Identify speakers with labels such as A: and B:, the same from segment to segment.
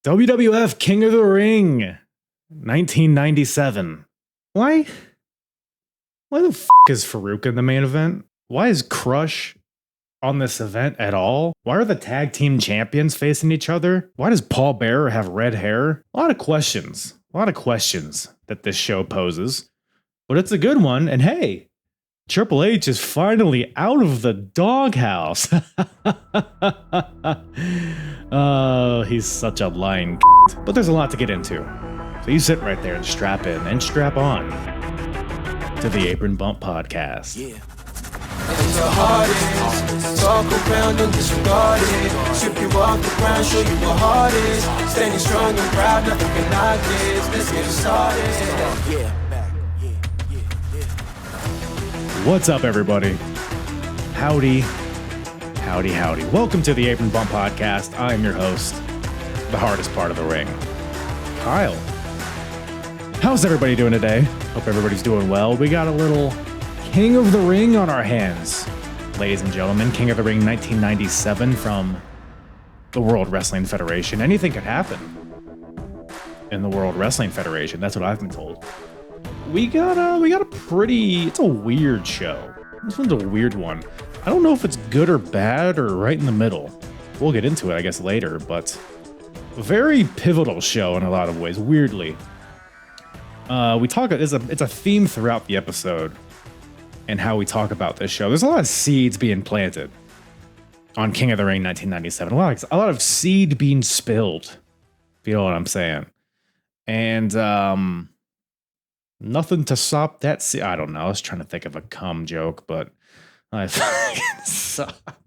A: WWF King of the Ring, 1997. Why the f*** is Farooq in the main event? Why is Crush on this event at all? Why are the tag team champions facing each other? Why does Paul Bearer have red hair? A lot of questions that this show poses. But it's a good one, and hey, Triple H is finally out of the doghouse. Oh, he's such a lying But there's a lot to get into. So you sit right there and strap in and strap on to the Apron Bump Podcast.
B: Yeah. It's the hardest. Talk around and disregard it. Strip you off the ground, show you what hard is. Standing strong and proud, nothing can knock this. Let's get it started. Yeah.
A: What's up, everybody? Howdy. Welcome to the Apron Bump Podcast. I'm your host, the hardest part of the ring, Kyle. How's everybody doing today? Hope everybody's doing well. We got a little King of the Ring on our hands, ladies and gentlemen. King of the Ring 1997 from the World Wrestling Federation. Anything could happen in the World Wrestling Federation. That's what I've been told. We got a pretty, it's a weird show. This one's a weird one. I don't know if it's good or bad or right in the middle. We'll get into it, I guess, later, but a very pivotal show in a lot of ways, weirdly. It's a theme throughout the episode and how we talk about this show. There's a lot of seeds being planted on King of the Ring 1997. A lot of seed being spilled, if you know what I'm saying. And nothing to stop that seed. I don't know. I was trying to think of a cum joke, but I fucking suck.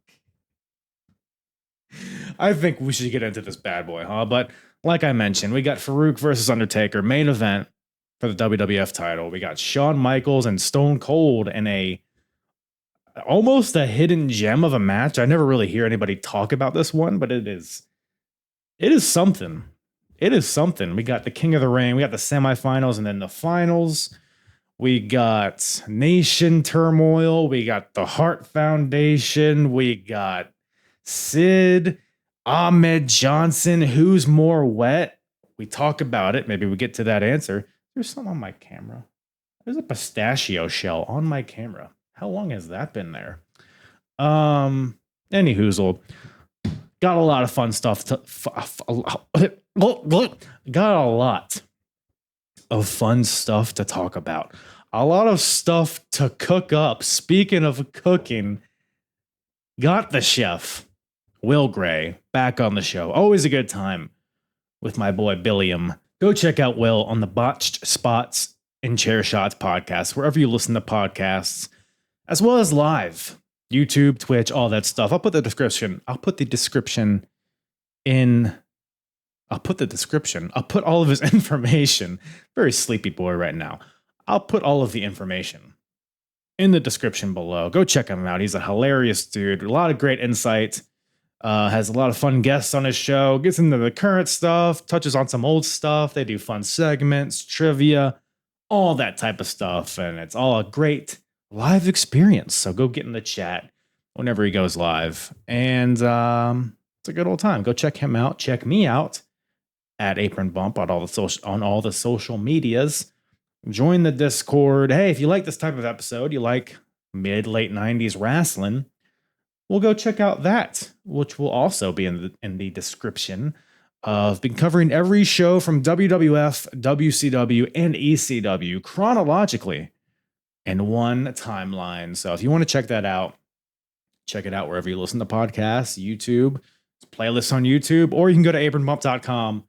A: I think we should get into this bad boy, huh? But like I mentioned, we got Farooq versus Undertaker main event for the WWF title. We got Shawn Michaels and Stone Cold in almost a hidden gem of a match. I never really hear anybody talk about this one, but it is something. It is something. We got the King of the Ring. We got the semifinals and then the finals. We got Nation Turmoil. We got the Hart Foundation. We got Sid, Ahmed Johnson. Who's more wet? We talk about it. Maybe we get to that answer. There's something on my camera. There's a pistachio shell on my camera. How long has that been there? Any hoozle. Got a lot of fun stuff got a lot of fun stuff to talk about. A lot of stuff to cook up. Speaking of cooking, got the chef, Will Gray, back on the show. Always a good time with my boy Billiam. Go check out Will on the Botched Spots and Chair Shots podcast, wherever you listen to podcasts, as well as live. YouTube, Twitch, all that stuff. I'll put the description I'll put all of his information. Very sleepy boy right now. I'll put all of the information in the description below. Go check him out. He's a hilarious dude. A lot of great insight. Has a lot of fun guests on his show. Gets into the current stuff. Touches on some old stuff. They do fun segments, trivia, all that type of stuff. And it's all a great live experience. So go get in the chat whenever he goes live. And it's a good old time. Go check him out. Check me out at Apron Bump on all the social medias. Join the Discord. Hey, if you like this type of episode, you like mid-late 90s wrestling, well, go check out that, which will also be in the description. I've been covering every show from WWF, WCW, and ECW chronologically in one timeline. So if you want to check that out, check it out wherever you listen to podcasts, YouTube, playlists on YouTube, or you can go to apronbump.com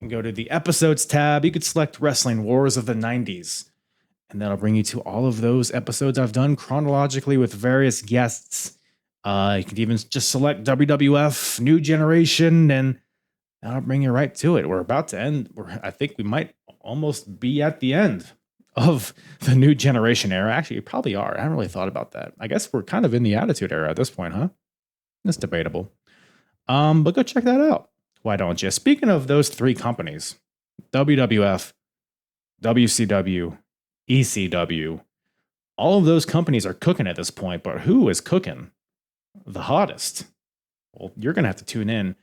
A: and go to the episodes tab. You could select Wrestling Wars of the 90s, and that'll bring you to all of those episodes I've done chronologically with various guests. You could even just select WWF New Generation, and that'll bring you right to it. We're about to end. I think we might almost be at the end of the New Generation era. Actually, you probably are. I haven't really thought about that. I guess we're kind of in the Attitude Era at this point, huh? It's debatable. But go check that out. Why don't you? Speaking of those three companies, WWF, WCW, ECW, all of those companies are cooking at this point, but who is cooking the hottest? Well, you're going to have to tune in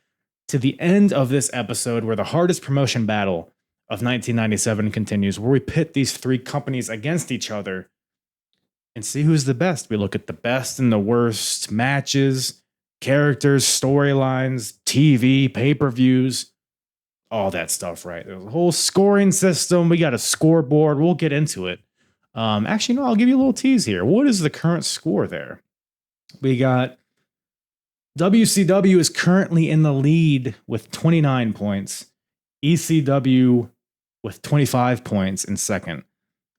A: to the end of this episode where the hardest promotion battle of 1997 continues, where we pit these three companies against each other and see who's the best. We look at the best and the worst matches, characters, storylines, TV, pay-per-views, all that stuff, right? There's a whole scoring system. We got a scoreboard. We'll get into it. Actually, no, I'll give you a little tease here. What is the current score there? We got WCW is currently in the lead with 29 points. ECW with 25 points in second.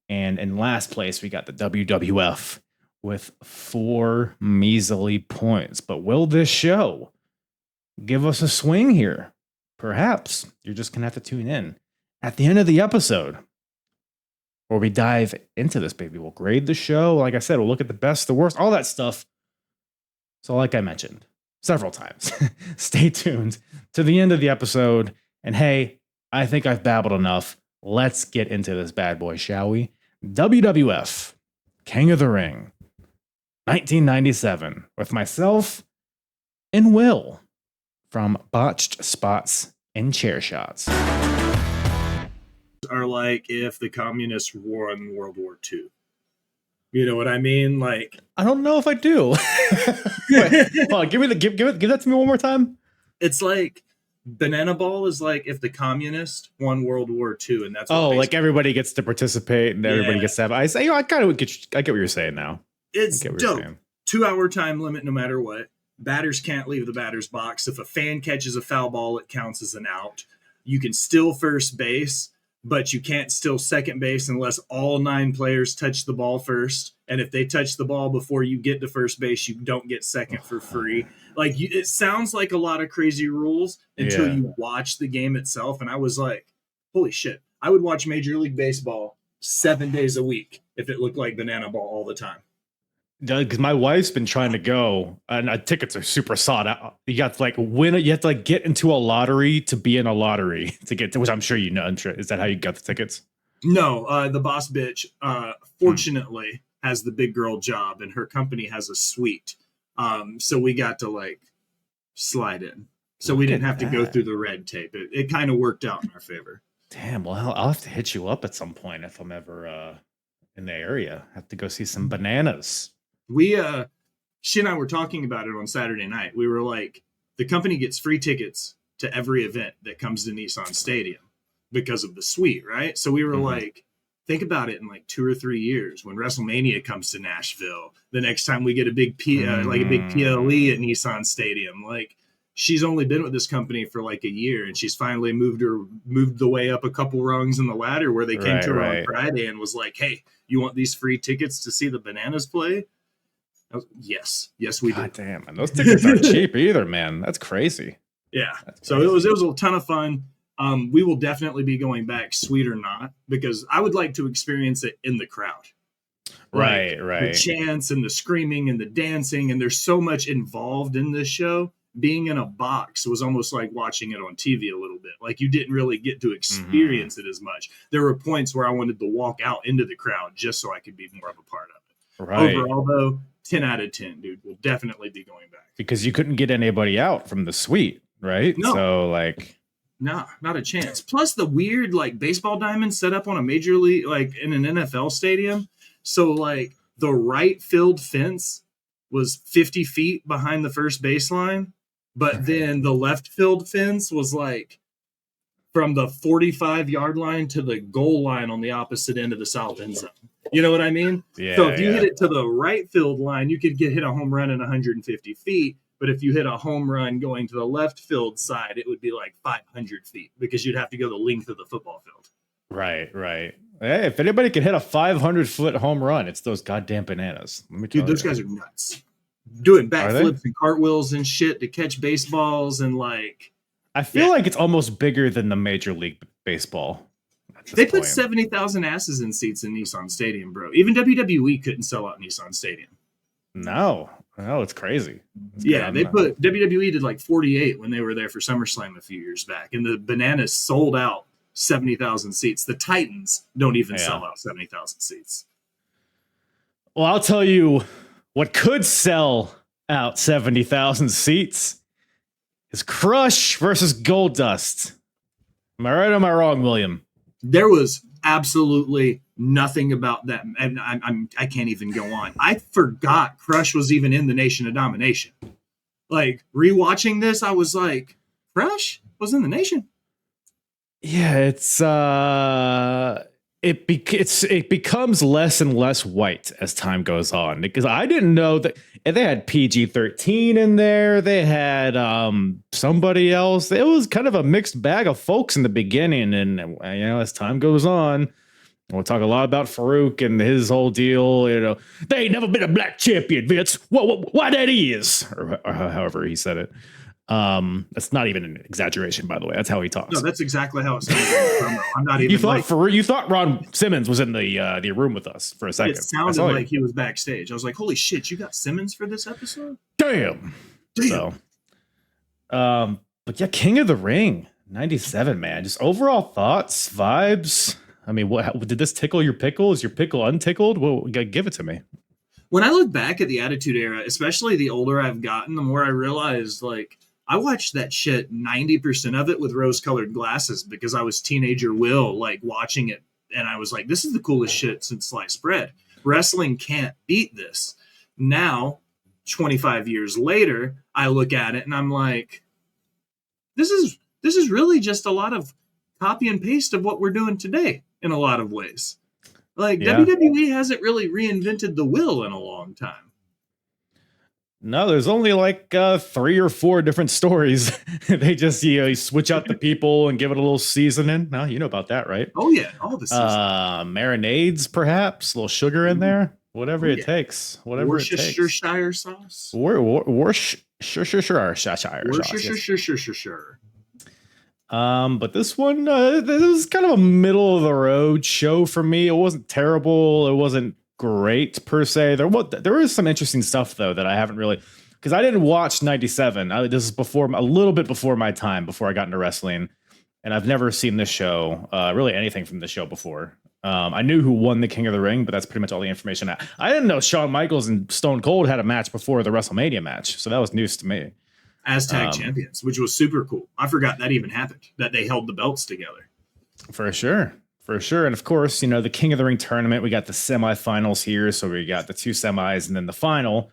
A: And in last place, we got the WWF with 4 measly points. But will this show give us a swing here? Perhaps. You're just going to have to tune in at the end of the episode where we dive into this, baby. We'll grade the show. Like I said, we'll look at the best, the worst, all that stuff. So like I mentioned several times, stay tuned to the end of the episode. And hey, I think I've babbled enough. Let's get into this bad boy, shall we? WWF, King of the Ring, 1997, with myself and Will from Botched Spots and Chair Shots.
C: Are like if the communists won World War II. You know what I mean? Like,
A: I don't know if I do. Wait, hold on, give that to me one more time.
C: It's like Banana Ball is like if the communists won World War II, and that's
A: like everybody gets to participate and everybody gets to have. I say, I kind of get what you're saying now.
C: It's dope. 2-hour time limit, no matter what. Batters can't leave the batter's box. If a fan catches a foul ball, it counts as an out. You can steal first base, but you can't steal second base unless all 9 players touch the ball first. And if they touch the ball before you get to first base, you don't get second for free. Like, it sounds like a lot of crazy rules until you watch the game itself. And I was like, holy shit. I would watch Major League Baseball 7 days a week if it looked like Banana Ball all the time.
A: Because my wife's been trying to go, and tickets are super sought out. You got to win it. You have to get into a lottery to be in a lottery to get to, which I'm sure you know. I'm sure, is that how you got the tickets?
C: No, the boss bitch, fortunately, has the big girl job, and her company has a suite. So we got to slide in. So we didn't have to go through the red tape. It kind of worked out in our favor.
A: Damn. Well, I'll have to hit you up at some point if I'm ever in the area. I have to go see some bananas.
C: She and I were talking about it on Saturday night. We were like, the company gets free tickets to every event that comes to Nissan Stadium because of the suite, right? So we were like, think about it in 2 or 3 years when WrestleMania comes to Nashville. The next time we get a big PLE at Nissan Stadium, she's only been with this company for a year, and she's finally moved the way up a couple rungs in the ladder where they came to her on Friday and was like, hey, you want these free tickets to see the Bananas play? Yes, we do.
A: Damn, and those tickets aren't cheap either, man. That's crazy.
C: Yeah. So it was a ton of fun. We will definitely be going back, sweet or not, because I would like to experience it in the crowd.
A: Right.
C: The chants and the screaming and the dancing, and there's so much involved in this show. Being in a box was almost like watching it on TV a little bit. You didn't really get to experience it as much. There were points where I wanted to walk out into the crowd just so I could be more of a part of it.
A: Right.
C: Overall, though, 10 out of 10, dude. We'll definitely be going back.
A: Because you couldn't get anybody out from the suite, right?
C: No.
A: So,
C: no, not a chance. Plus the weird, baseball diamond set up on a major league, in an NFL stadium. So, the right field fence was 50 feet behind the first baseline. But then the left field fence was from the 45-yard line to the goal line on the opposite end of the south end zone. You know what I mean?
A: Yeah.
C: So if you hit it to the right field line, you could hit a home run in 150 feet. But if you hit a home run going to the left field side, it would be 500 feet because you'd have to go the length of the football field.
A: Right. Hey, if anybody can hit a 500-foot home run, it's those goddamn Bananas. Let me tell
C: you. Dude, those guys are nuts. Doing backflips and cartwheels and shit to catch baseballs and
A: I feel like it's almost bigger than the Major League Baseball.
C: They put 70,000 asses in seats in Nissan Stadium, bro. Even WWE couldn't sell out Nissan Stadium.
A: No, it's crazy.
C: WWE did 48 when they were there for SummerSlam a few years back, and the Bananas sold out 70,000 seats. The Titans don't even sell out 70,000 seats.
A: Well, I'll tell you what could sell out 70,000 seats is Crush versus Goldust. Am I right or am I wrong, William?
C: There was absolutely nothing about that, and I can't even go on. I forgot Crush was even in the Nation of Domination. Like, rewatching this, I was like, Crush was in the Nation?
A: Yeah, it becomes less and less white as time goes on, because I didn't know that they had PG-13 in there. They had somebody else. It was kind of a mixed bag of folks in the beginning, and as time goes on, we'll talk a lot about Farooq and his whole deal. They ain't never been a black champion, Vince. Why that is, or however he said it. That's not even an exaggeration, by the way. That's how he talks.
C: No, that's exactly how it sounds. I'm not even.
A: You thought Ron Simmons was in the room with us for a second.
C: It sounded like he was backstage. I was like, "Holy shit, you got Simmons for this episode?"
A: Damn. So, but yeah, King of the Ring '97, man. Just overall thoughts, vibes. I mean, did this tickle your pickle? Is your pickle untickled? Well, give it to me.
C: When I look back at the Attitude Era, especially the older I've gotten, the more I realized, like, I watched that shit 90% of it with rose-colored glasses because I was teenager Will, like, watching it, and I was like, this is the coolest shit since sliced bread. Wrestling can't beat this. Now, 25 years later, I look at it and I'm like, this is really just a lot of copy and paste of what we're doing today in a lot of ways. Like, WWE hasn't really reinvented the wheel in a long time.
A: No, there's only like 3 or 4 different stories. They just you switch out the people and give it a little seasoning. No, you know about that, right?
C: Oh yeah, all the seasoning.
A: Marinades, perhaps a little sugar in there. Whatever it takes. Whatever it takes.
C: Worcestershire sauce.
A: Worcestershire
C: Worcestershire.
A: But this one, this was kind of a middle of the road show for me. It wasn't terrible. It wasn't great per se. There is some interesting stuff though that I haven't really, because I didn't watch '97. This is a little bit before my time, before I got into wrestling, and I've never seen this show, really anything from the show before. I knew who won the King of the Ring, but that's pretty much all the information. I didn't know Shawn Michaels and Stone Cold had a match before the WrestleMania match, so that was news to me.
C: As tag champions, which was super cool. I forgot that even happened, that they held the belts together.
A: For sure. And of course, the King of the Ring tournament, we got the semifinals here. So we got the 2 semis and then the final.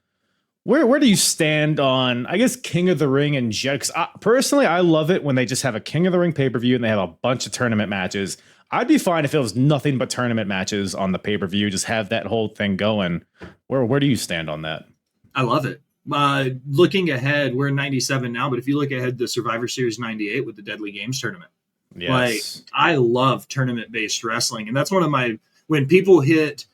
A: Where do you stand on, I guess, King of the Ring and Jet? Personally, I love it when they just have a King of the Ring pay-per-view and they have a bunch of tournament matches. I'd be fine if it was nothing but tournament matches on the pay-per-view. Just have that whole thing going. Where do you stand on that?
C: I love it. Looking ahead, we're in 97 now, but if you look ahead to Survivor Series 98 with the Deadly Games tournament, like, I love tournament-based wrestling. And that's one of my, when people hit,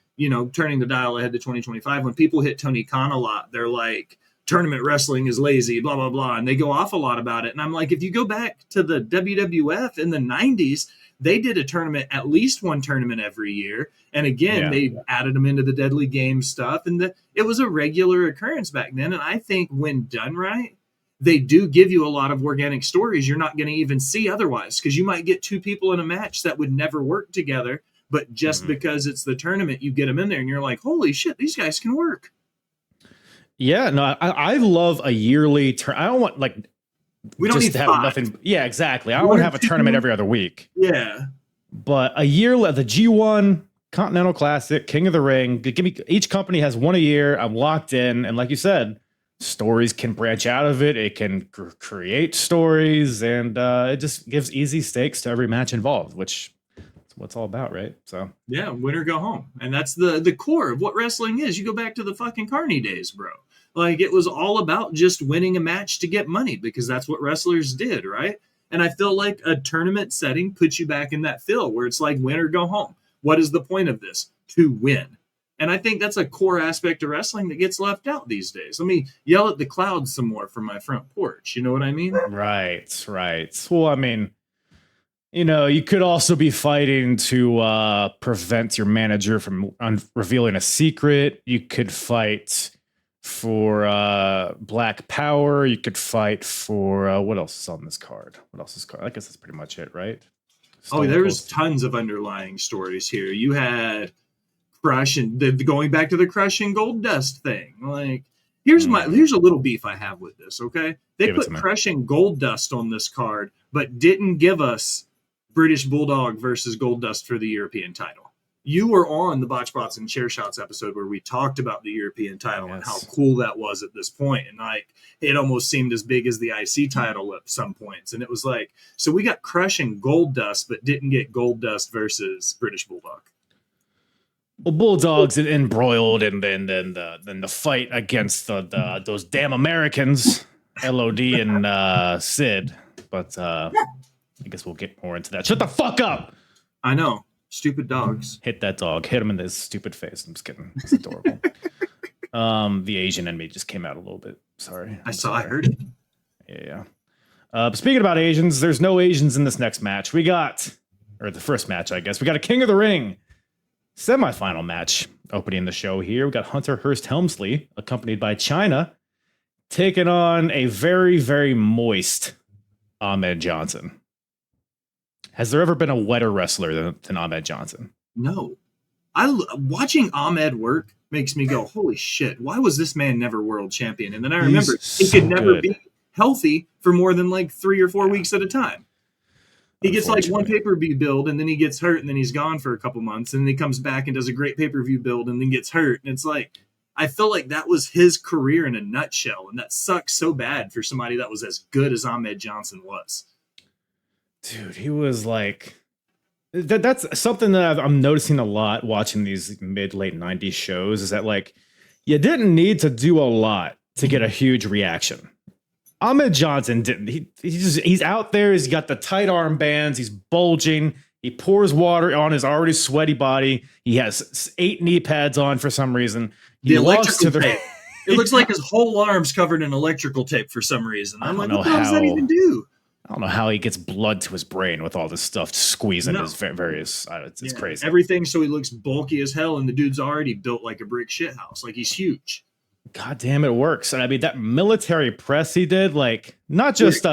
C: turning the dial ahead to 2025, when people hit Tony Khan a lot, they're like, tournament wrestling is lazy, blah, blah, blah. And they go off a lot about it. And I'm like, if you go back to the WWF in the 90s, they did a tournament, at least one tournament every year. And again, they added them into the Deadly Game stuff. And it was a regular occurrence back then. And I think when done right, they do give you a lot of organic stories you're not going to even see otherwise. Because you might get 2 people in a match that would never work together. But just because it's the tournament, you get them in there and you're like, holy shit, these guys can work. Yeah, no,
A: I love a yearly I don't want, like,
C: we don't need to have
A: nothing. Yeah, exactly. I don't want to have a tournament every other week.
C: Yeah.
A: But a year, the G1, Continental Classic, King of the Ring, each company has one a year. I'm locked in. And like you said, stories can branch out of it. It can create stories, and it just gives easy stakes to every match involved, which is what it's all about, right? So
C: yeah, win or go home. And that's the core of what wrestling is. You go back to the fucking Carney days, bro. Like, it was all about just winning a match to get money, because that's what wrestlers did, right? And I feel like a tournament setting puts you back in that feel where it's like win or go home. What is the point of this? To win. And I think that's a core aspect of wrestling that gets left out these days. Let me yell at the clouds some more from my front porch. You know what I mean?
A: Right. Well, I mean, you could also be fighting to prevent your manager from revealing a secret. You could fight for Black Power. You could fight for what else is on this card? I guess that's pretty much it, right?
C: There's tons of underlying stories here. You had Crush and going back to the Crush and Gold Dust thing. Like, Here's a little beef I have with this, okay? They
A: Give it
C: put
A: to me.
C: Crushing Goldust on this card, but didn't give us British Bulldog versus Goldust for the European title. You were on the Botch Bots and Chair Shots episode where we talked about the European title and how cool that was at this point. And like, it almost seemed as big as the IC title at some points. And it was like, so we got Crushing Goldust, but didn't get Goldust versus British Bulldog.
A: Well, Bulldogs embroiled, and then the fight against those damn Americans, LOD and Sid. But I guess we'll get more into that. Shut the fuck up!
C: I know. Stupid dogs.
A: Hit that dog. Hit him in his stupid face. I'm just kidding. It's adorable. The Asian in me just came out a little bit. Sorry.
C: I heard it.
A: Yeah. But speaking about Asians, there's no Asians in this next match. We got, or the first match, I guess. We got a King of the Ring semifinal match opening the show here. We got Hunter Hearst Helmsley, accompanied by China, taking on a very, very moist Ahmed Johnson. Has there ever been a wetter wrestler than Ahmed Johnson?
C: No. Watching Ahmed work makes me go, holy shit, why was this man never world champion? And then I remember he could never be healthy for more than like 3 or 4 weeks at a time. He gets like one pay-per-view build, and then he gets hurt, and then he's gone for a couple months, and then he comes back and does a great pay-per-view build, and then gets hurt. And it's like, I felt like that was his career in a nutshell, and that sucks so bad for somebody that was as good as Ahmed Johnson was.
A: Dude, he was like... That's something that I'm noticing a lot watching these mid-late 90s shows, is that like, you didn't need to do a lot to get a huge reaction. Ahmed Johnson didn't. He's out there. He's got the tight armbands. He's bulging. He pours water on his already sweaty body. He has 8 knee pads on for some reason.
C: The electrical tape. It looks like his whole arm's covered in electrical tape for some reason. I'm like, what does that even do?
A: I don't know how he gets blood to his brain with all this stuff squeezing his various. It's crazy.
C: Everything so he looks bulky as hell, and the dude's already built like a brick shithouse. Like, he's huge.
A: God damn, it works. And I mean, that military press he did, like, not just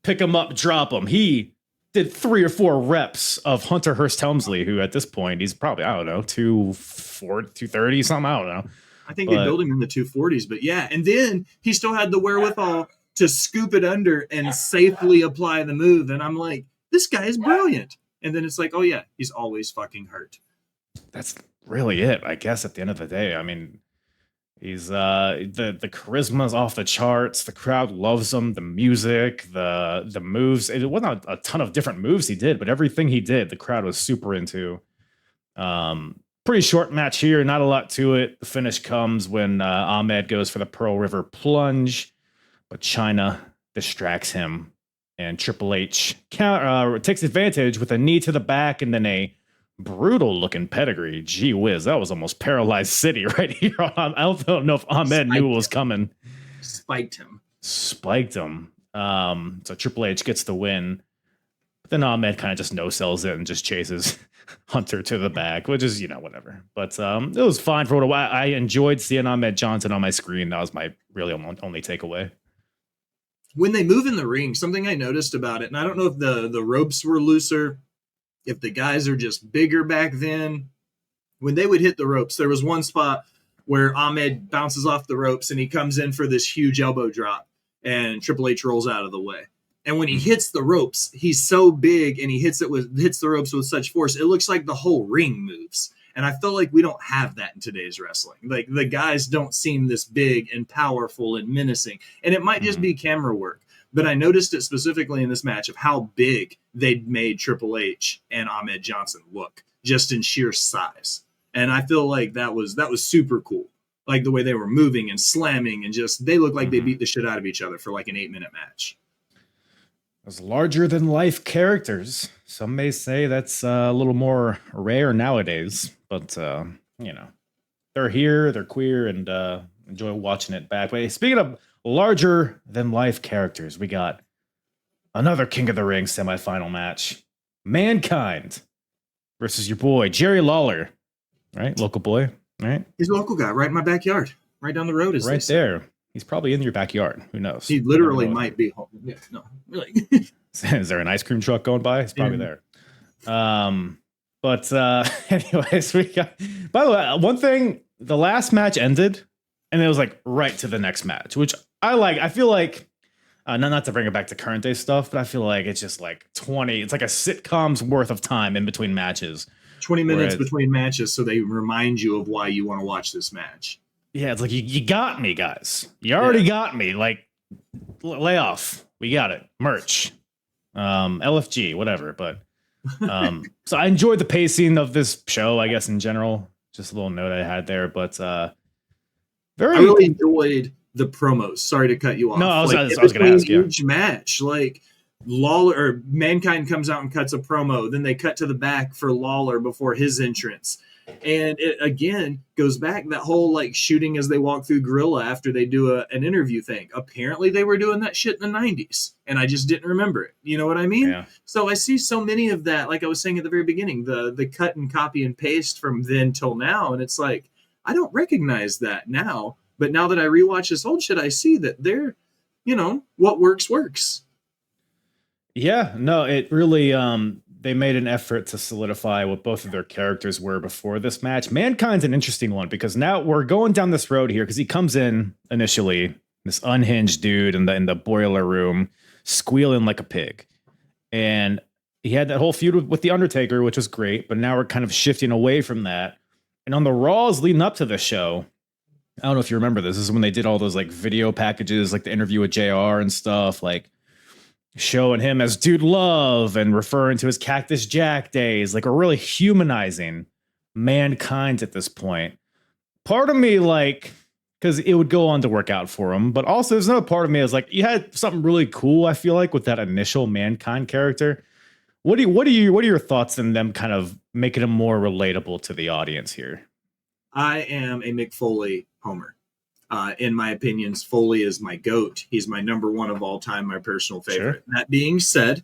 A: pick him up, drop him. He did 3 or 4 reps of Hunter Hearst Helmsley, who at this point, he's probably, I don't know, 230 something. I don't know.
C: I think they built him in the 240s, but yeah. And then he still had the wherewithal to scoop it under and safely apply the move. And I'm like, this guy is brilliant. And then it's like, oh yeah, he's always fucking hurt.
A: That's really it, I guess, at the end of the day. I mean, he's the charisma's off the charts. The crowd loves him. The music, the moves. It wasn't a ton of different moves he did, but everything he did, the crowd was super into. Pretty short match here, not a lot to it. The finish comes when Ahmed goes for the Pearl River plunge, but China distracts him, and Triple H takes advantage with a knee to the back and then a brutal-looking pedigree. Gee whiz, that was almost Paralyzed City right here. I don't know if Ahmed knew it was coming.
C: Spiked him.
A: So Triple H gets the win. But then Ahmed kind of just no-sells it and just chases Hunter to the back, which is, whatever. But it was fine for a while. I enjoyed seeing Ahmed Johnson on my screen. That was my really only takeaway.
C: When they move in the ring, something I noticed about it, and I don't know if the ropes were looser, if the guys are just bigger back then, when they would hit the ropes, there was one spot where Ahmed bounces off the ropes and he comes in for this huge elbow drop, and Triple H rolls out of the way. And when he hits the ropes, he's so big and he hits the ropes with such force, it looks like the whole ring moves. And I feel like we don't have that in today's wrestling. Like, the guys don't seem this big and powerful and menacing. And it might just be camera work. But I noticed it specifically in this match of how big they'd made Triple H and Ahmed Johnson look, just in sheer size. And I feel like that was super cool. Like, the way they were moving and slamming, and just, they looked like they beat the shit out of each other for like an 8-minute match.
A: Those larger-than-life characters. Some may say that's a little more rare nowadays, but, they're here, they're queer, and enjoy watching it back. But speaking of larger-than-life characters, we got another King of the Ring semifinal match. Mankind versus your boy, Jerry Lawler. Right? Local boy, right?
C: He's a local guy, right in my backyard. Right down the road is
A: right there. He's probably in your backyard. Who knows?
C: He literally might be home. Yeah, no, really.
A: Is there an ice cream truck going by? He's probably there. But anyways, we got. By the way, one thing: the last match ended, and it was like right to the next match, which I like. I feel like not to bring it back to current day stuff, but I feel like it's just like 20. It's like a sitcom's worth of time in between matches.
C: 20 minutes between matches, so they remind you of why you want to watch this match.
A: Yeah, it's like you got me, guys. You already got me. Like, lay off. We got it. Merch, LFG, whatever. But so I enjoyed the pacing of this show, I guess in general. Just a little note I had there, but I
C: really enjoyed the promos. Sorry to cut you off.
A: No, I was going to ask you.
C: Huge match, like Lawler or Mankind comes out and cuts a promo. Then they cut to the back for Lawler before his entrance. And it again goes back that whole like shooting as they walk through Gorilla after they do an interview thing. Apparently they were doing that shit in the 90s and I just didn't remember it. You know what I mean?
A: Yeah.
C: So I see so many of that, like I was saying at the very beginning, the cut and copy and paste from then till now. And it's like, I don't recognize that now. But now that I rewatch this old shit, I see that they're, what works.
A: Yeah, no, it really, they made an effort to solidify what both of their characters were before this match. Mankind's an interesting one because now we're going down this road here because he comes in initially, this unhinged dude in the boiler room, squealing like a pig. And he had that whole feud with The Undertaker, which was great, but now we're kind of shifting away from that. And on the Raws leading up to the show, I don't know if you remember this is when they did all those like video packages, like the interview with JR and stuff, like showing him as Dude Love and referring to his Cactus Jack days, like, are really humanizing Mankind at this point. Part of me, like, because it would go on to work out for him, but also there's another part of me is like, you had something really cool, I feel like, with that initial Mankind character. What are your thoughts on them kind of making him more relatable to the audience here?
C: I am a Mick Foley homer. In my opinions, Foley is my GOAT. He's my number one of all time, my personal favorite. Sure. That being said,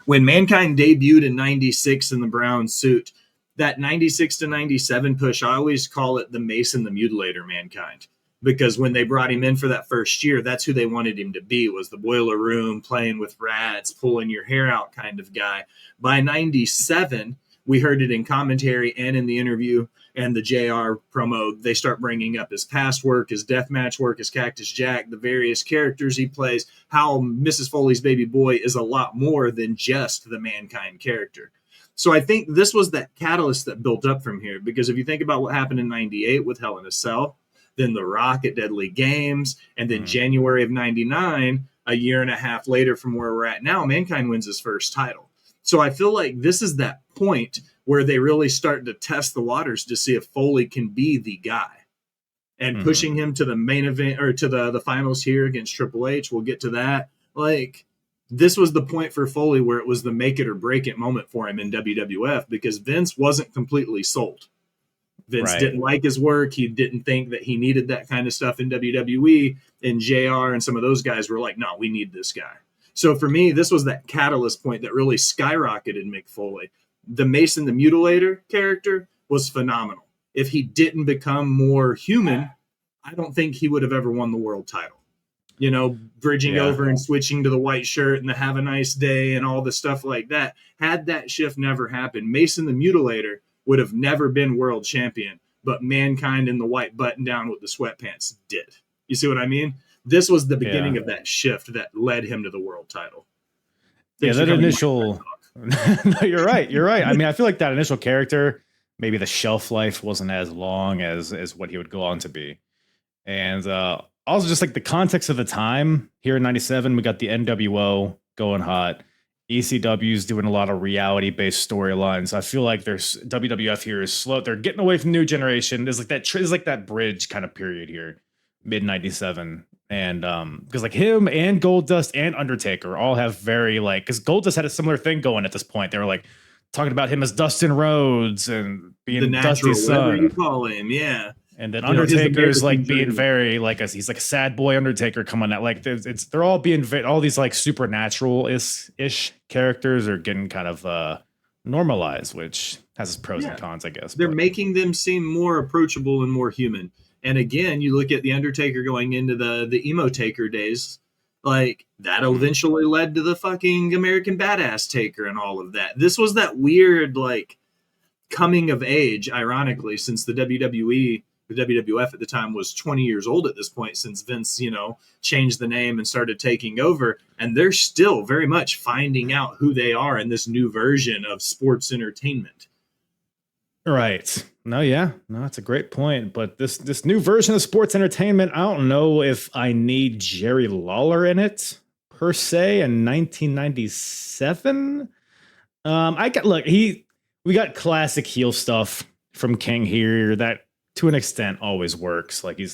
C: when Mankind debuted in 96 in the brown suit, that 96 to 97 push, I always call it the Mason the Mutilator Mankind. Because when they brought him in for that first year, that's who they wanted him to be, was the boiler room, playing with rats, pulling your hair out kind of guy. By 97, we heard it in commentary and in the interview and the JR promo. They start bringing up his past work, his deathmatch work, his Cactus Jack, the various characters he plays, how Mrs. Foley's baby boy is a lot more than just the Mankind character. So I think this was that catalyst that built up from here, because if you think about what happened in 98 with Hell in a Cell, then The Rock at Deadly Games, and then January of 99, a year and a half later from where we're at now, Mankind wins his first title. So I feel like this is that point where they really start to test the waters to see if Foley can be the guy. And pushing him to the main event or to the finals here against Triple H, we'll get to that. Like, this was the point for Foley where it was the make it or break it moment for him in WWF, because Vince wasn't completely sold. Vince didn't like his work. He didn't think that he needed that kind of stuff in WWE. And JR and some of those guys were like, no, we need this guy. So for me, this was that catalyst point that really skyrocketed Mick Foley. The Mason the Mutilator character was phenomenal. If he didn't become more human, I don't think he would have ever won the world title. You know, bridging over and switching to the white shirt and the have a nice day and all the stuff like that. Had that shift never happened, Mason the Mutilator would have never been world champion, but Mankind in the white button down with the sweatpants did. You see what I mean? This was the beginning of that shift that led him to the world title.
A: Thanks that initial... No, you're right. You're right. I mean, I feel like that initial character, maybe the shelf life wasn't as long as what he would go on to be. And also just like the context of the time here in 97, we got the NWO going hot. ECW's doing a lot of reality-based storylines. I feel like there's WWF here is slow. They're getting away from the new generation. There's like that bridge kind of period here, mid 97. And because like him and Goldust and Undertaker all have very like, because Goldust had a similar thing going at this point. They were like talking about him as Dustin Rhodes and being
C: the natural,
A: Dusty's son.
C: You call him, yeah.
A: And then Undertaker's like being very like he's like a sad boy Undertaker coming out. Like they're all being all these like supernatural ish characters are getting kind of normalized, which has its pros and cons, I guess.
C: They're making them seem more approachable and more human. And again, you look at the Undertaker going into the emo Taker days, like that eventually led to the fucking American Badass Taker and all of that. This was that weird like coming of age, ironically, since the WWE the WWF at the time was 20 years old at this point, since Vince, changed the name and started taking over. And they're still very much finding out who they are in this new version of sports entertainment.
A: Right. No, that's a great point. But this new version of sports entertainment, I don't know if I need Jerry Lawler in it per se in 1997. We got classic heel stuff from King here that to an extent always works. Like you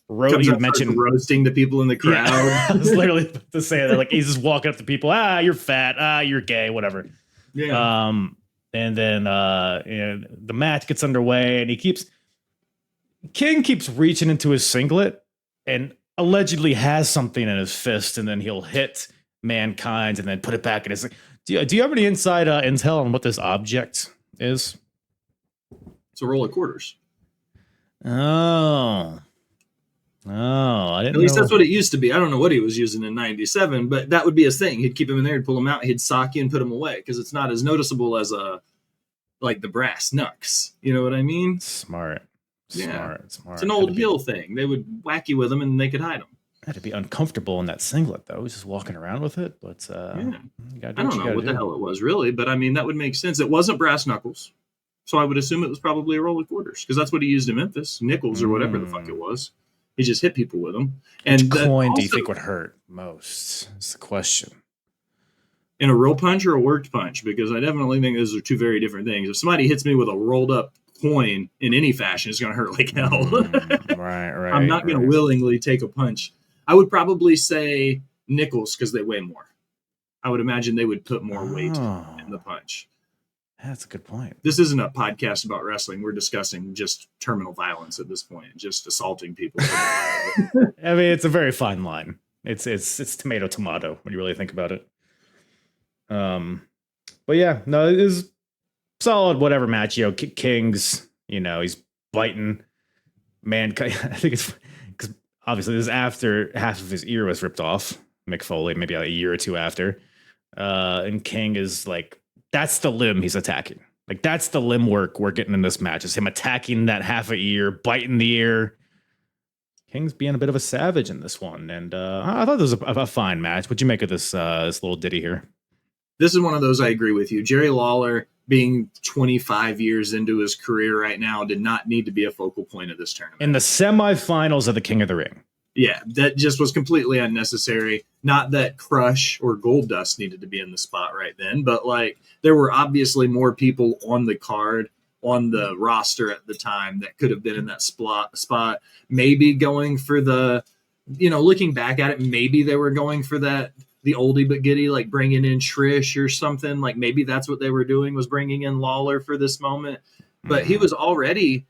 A: mentioned
C: roasting the people in the crowd.
A: Yeah, I was literally about to say that. Like he's just walking up to people. You're fat. You're gay. Whatever.
C: Yeah.
A: And then the match gets underway, and King keeps reaching into his singlet and allegedly has something in his fist, and then he'll hit Mankind and then put it back in his. Do you have any inside intel on what this object is?
C: It's a roll of quarters.
A: Oh, I didn't.
C: At least that's what it used to be. I don't know what he was using in '97, but that would be his thing. He'd keep him in there, he'd pull him out, he'd sock you and put him away because it's not as noticeable as like the brass knucks. You know what I mean?
A: Smart.
C: It's an old heel thing. They would whack you with them and they could hide them.
A: Had to be uncomfortable in that singlet though. Just walking around with it, but
C: I don't know what the hell it was really, but I mean that would make sense. It wasn't brass knuckles, so I would assume it was probably a roll of quarters because that's what he used in Memphis, nickels or whatever the fuck it was. He just hit people with them.
A: And which coin do you think would hurt most? Is the question.
C: In a real punch or a worked punch? Because I definitely think those are two very different things. If somebody hits me with a rolled up coin in any fashion, it's going to hurt like hell.
A: Right.
C: I'm not going to willingly take a punch. I would probably say nickels because they weigh more. I would imagine they would put more weight in the punch.
A: That's a good point.
C: This isn't a podcast about wrestling. We're discussing just terminal violence at this point, just assaulting people.
A: I mean, it's a very fine line. It's tomato when you really think about it. But yeah, no, it is solid. Whatever match, King's, he's biting Mankind. I think it's because obviously this is after half of his ear was ripped off. Mick Foley, maybe a year or two after, and King is like. That's the limb he's attacking. Like, that's the limb work we're getting in this match. Is him attacking that half a ear, biting the ear. King's being a bit of a savage in this one. And I thought this was a fine match. What'd you make of this little ditty here?
C: This is one of those I agree with you. Jerry Lawler, being 25 years into his career right now, did not need to be a focal point of this tournament.
A: In the semifinals of the King of the Ring.
C: Yeah, that just was completely unnecessary. Not that Crush or Goldust needed to be in the spot right then, but like there were obviously more people on the card, on the roster at the time that could have been in that spot. Maybe going for the, looking back at it, maybe they were going for the oldie but goodie, like bringing in Trish or something. Like maybe that's what they were doing, was bringing in Lawler for this moment. But he was already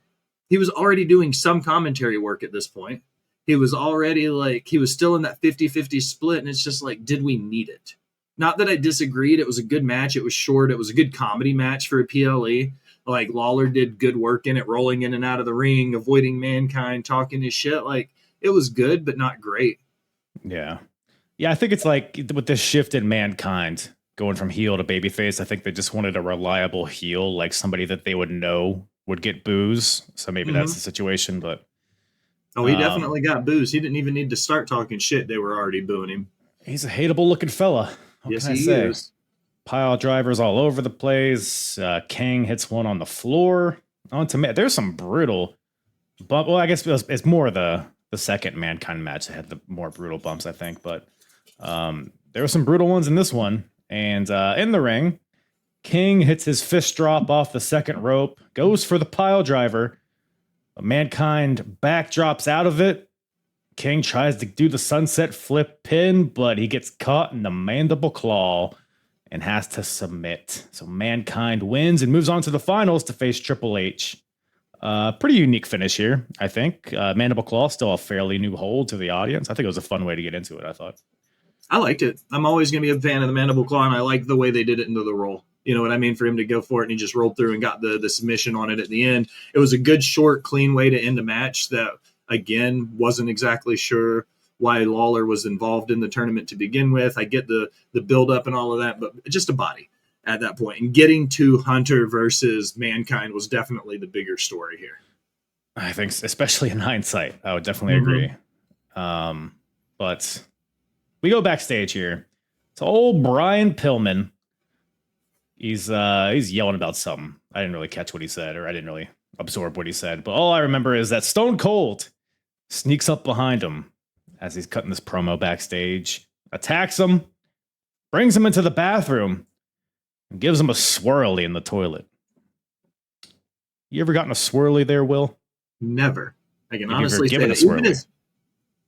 C: doing some commentary work at this point. He was already he was still in that 50-50 split. And it's just like, did we need it? Not that I disagreed. It was a good match. It was short. It was a good comedy match for a PLE. Like Lawler did good work in it, rolling in and out of the ring, avoiding Mankind, talking his shit. Like it was good, but not great.
A: Yeah. Yeah. I think it's like with this shift in Mankind going from heel to babyface, I think they just wanted a reliable heel, like somebody that they would know would get boos. So maybe that's the situation, but.
C: Oh, he definitely got boos. He didn't even need to start talking shit. They were already booing him.
A: He's a hateable looking fella. What can I say? Is. Pile drivers all over the place. King hits one on the floor. There's some brutal bump. Well, I guess it's more the second Mankind match that had the more brutal bumps, I think. But there were some brutal ones in this one. And in the ring, King hits his fist drop off the second rope, goes for the pile driver. Mankind backdrops out of it. King tries to do the sunset flip pin, but he gets caught in the mandible claw and has to submit. So Mankind wins and moves on to the finals to face Triple H. Pretty unique finish here, I think. Mandible claw, still a fairly new hold to the audience. I think it was a fun way to get into it, I thought.
C: I liked it. I'm always going to be a fan of the mandible claw, and I like the way they did it into the roll. You know what I mean? For him to go for it, and he just rolled through and got the submission on it at the end. It was a good, short, clean way to end a match that, again, wasn't exactly sure why Lawler was involved in the tournament to begin with. I get the build-up and all of that, but just a body at that point. And getting to Hunter versus Mankind was definitely the bigger story here.
A: I think, especially in hindsight, I would definitely
C: Mhm.
A: agree. But we go backstage here. It's old Brian Pillman. He's yelling about something. I didn't really catch what he said, or I didn't really absorb what he said. But all I remember is that Stone Cold sneaks up behind him as he's cutting this promo backstage, attacks him, brings him into the bathroom, and gives him a swirly in the toilet. You ever gotten a swirly there, Will?
C: Never. I can
A: Have you ever
C: honestly say
A: given a
C: that.
A: swirly?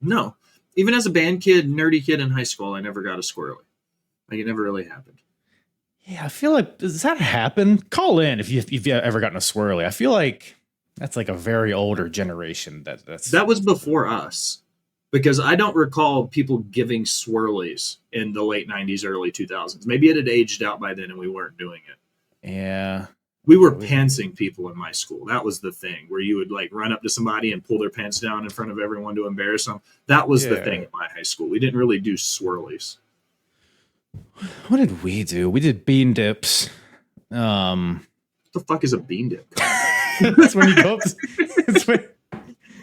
C: No. Even as a band kid, nerdy kid in high school, I never got a squirrely. Like, it never really happened.
A: Yeah, I feel like, does that happen? Call in if you've ever gotten a swirly. I feel like that's like a very older generation.
C: That was before us, because I don't recall people giving swirlies in the late 90s, early 2000s. Maybe it had aged out by then and we weren't doing it.
A: Yeah.
C: We were pantsing people in my school. That was the thing, where you would like run up to somebody and pull their pants down in front of everyone to embarrass them. That was the thing at my high school. We didn't really do swirlies.
A: What did we do? We did bean dips.
C: What the fuck is a bean dip?
A: That's when you go up to,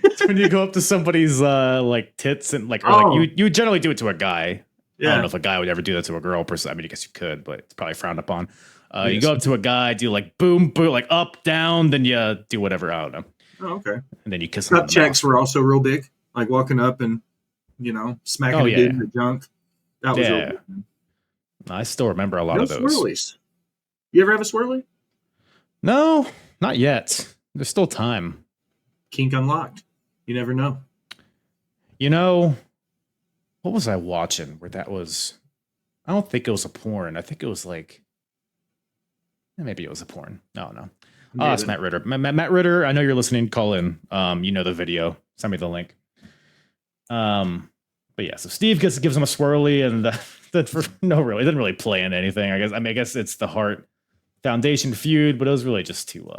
A: it's when you go up to somebody's like tits and like, or like you would generally do it to a guy.
C: Yeah.
A: I don't know if a guy would ever do that to a girl person. I mean, I guess you could, but it's probably frowned upon. You go up to a guy, do like boom, boom, like up, down, then you do whatever. I don't know.
C: Oh, okay.
A: And then you kiss him.
C: Cup checks were also real big. Like walking up and, smacking a dude in the junk. That was real big.
A: I still remember a lot of those.
C: Swirlies. You ever have a swirly?
A: No, not yet. There's still time.
C: Kink unlocked. You never know.
A: What was I watching where that was? I don't think it was a porn. I think it was like, maybe it was a porn. No. Oh, it's Matt Ritter. Matt Ritter, I know you're listening. Call in. You know the video. Send me the link. But yeah, so Steve gives him a swirly, and that for it didn't really play in anything. I guess it's the Hart Foundation feud, but it was really just to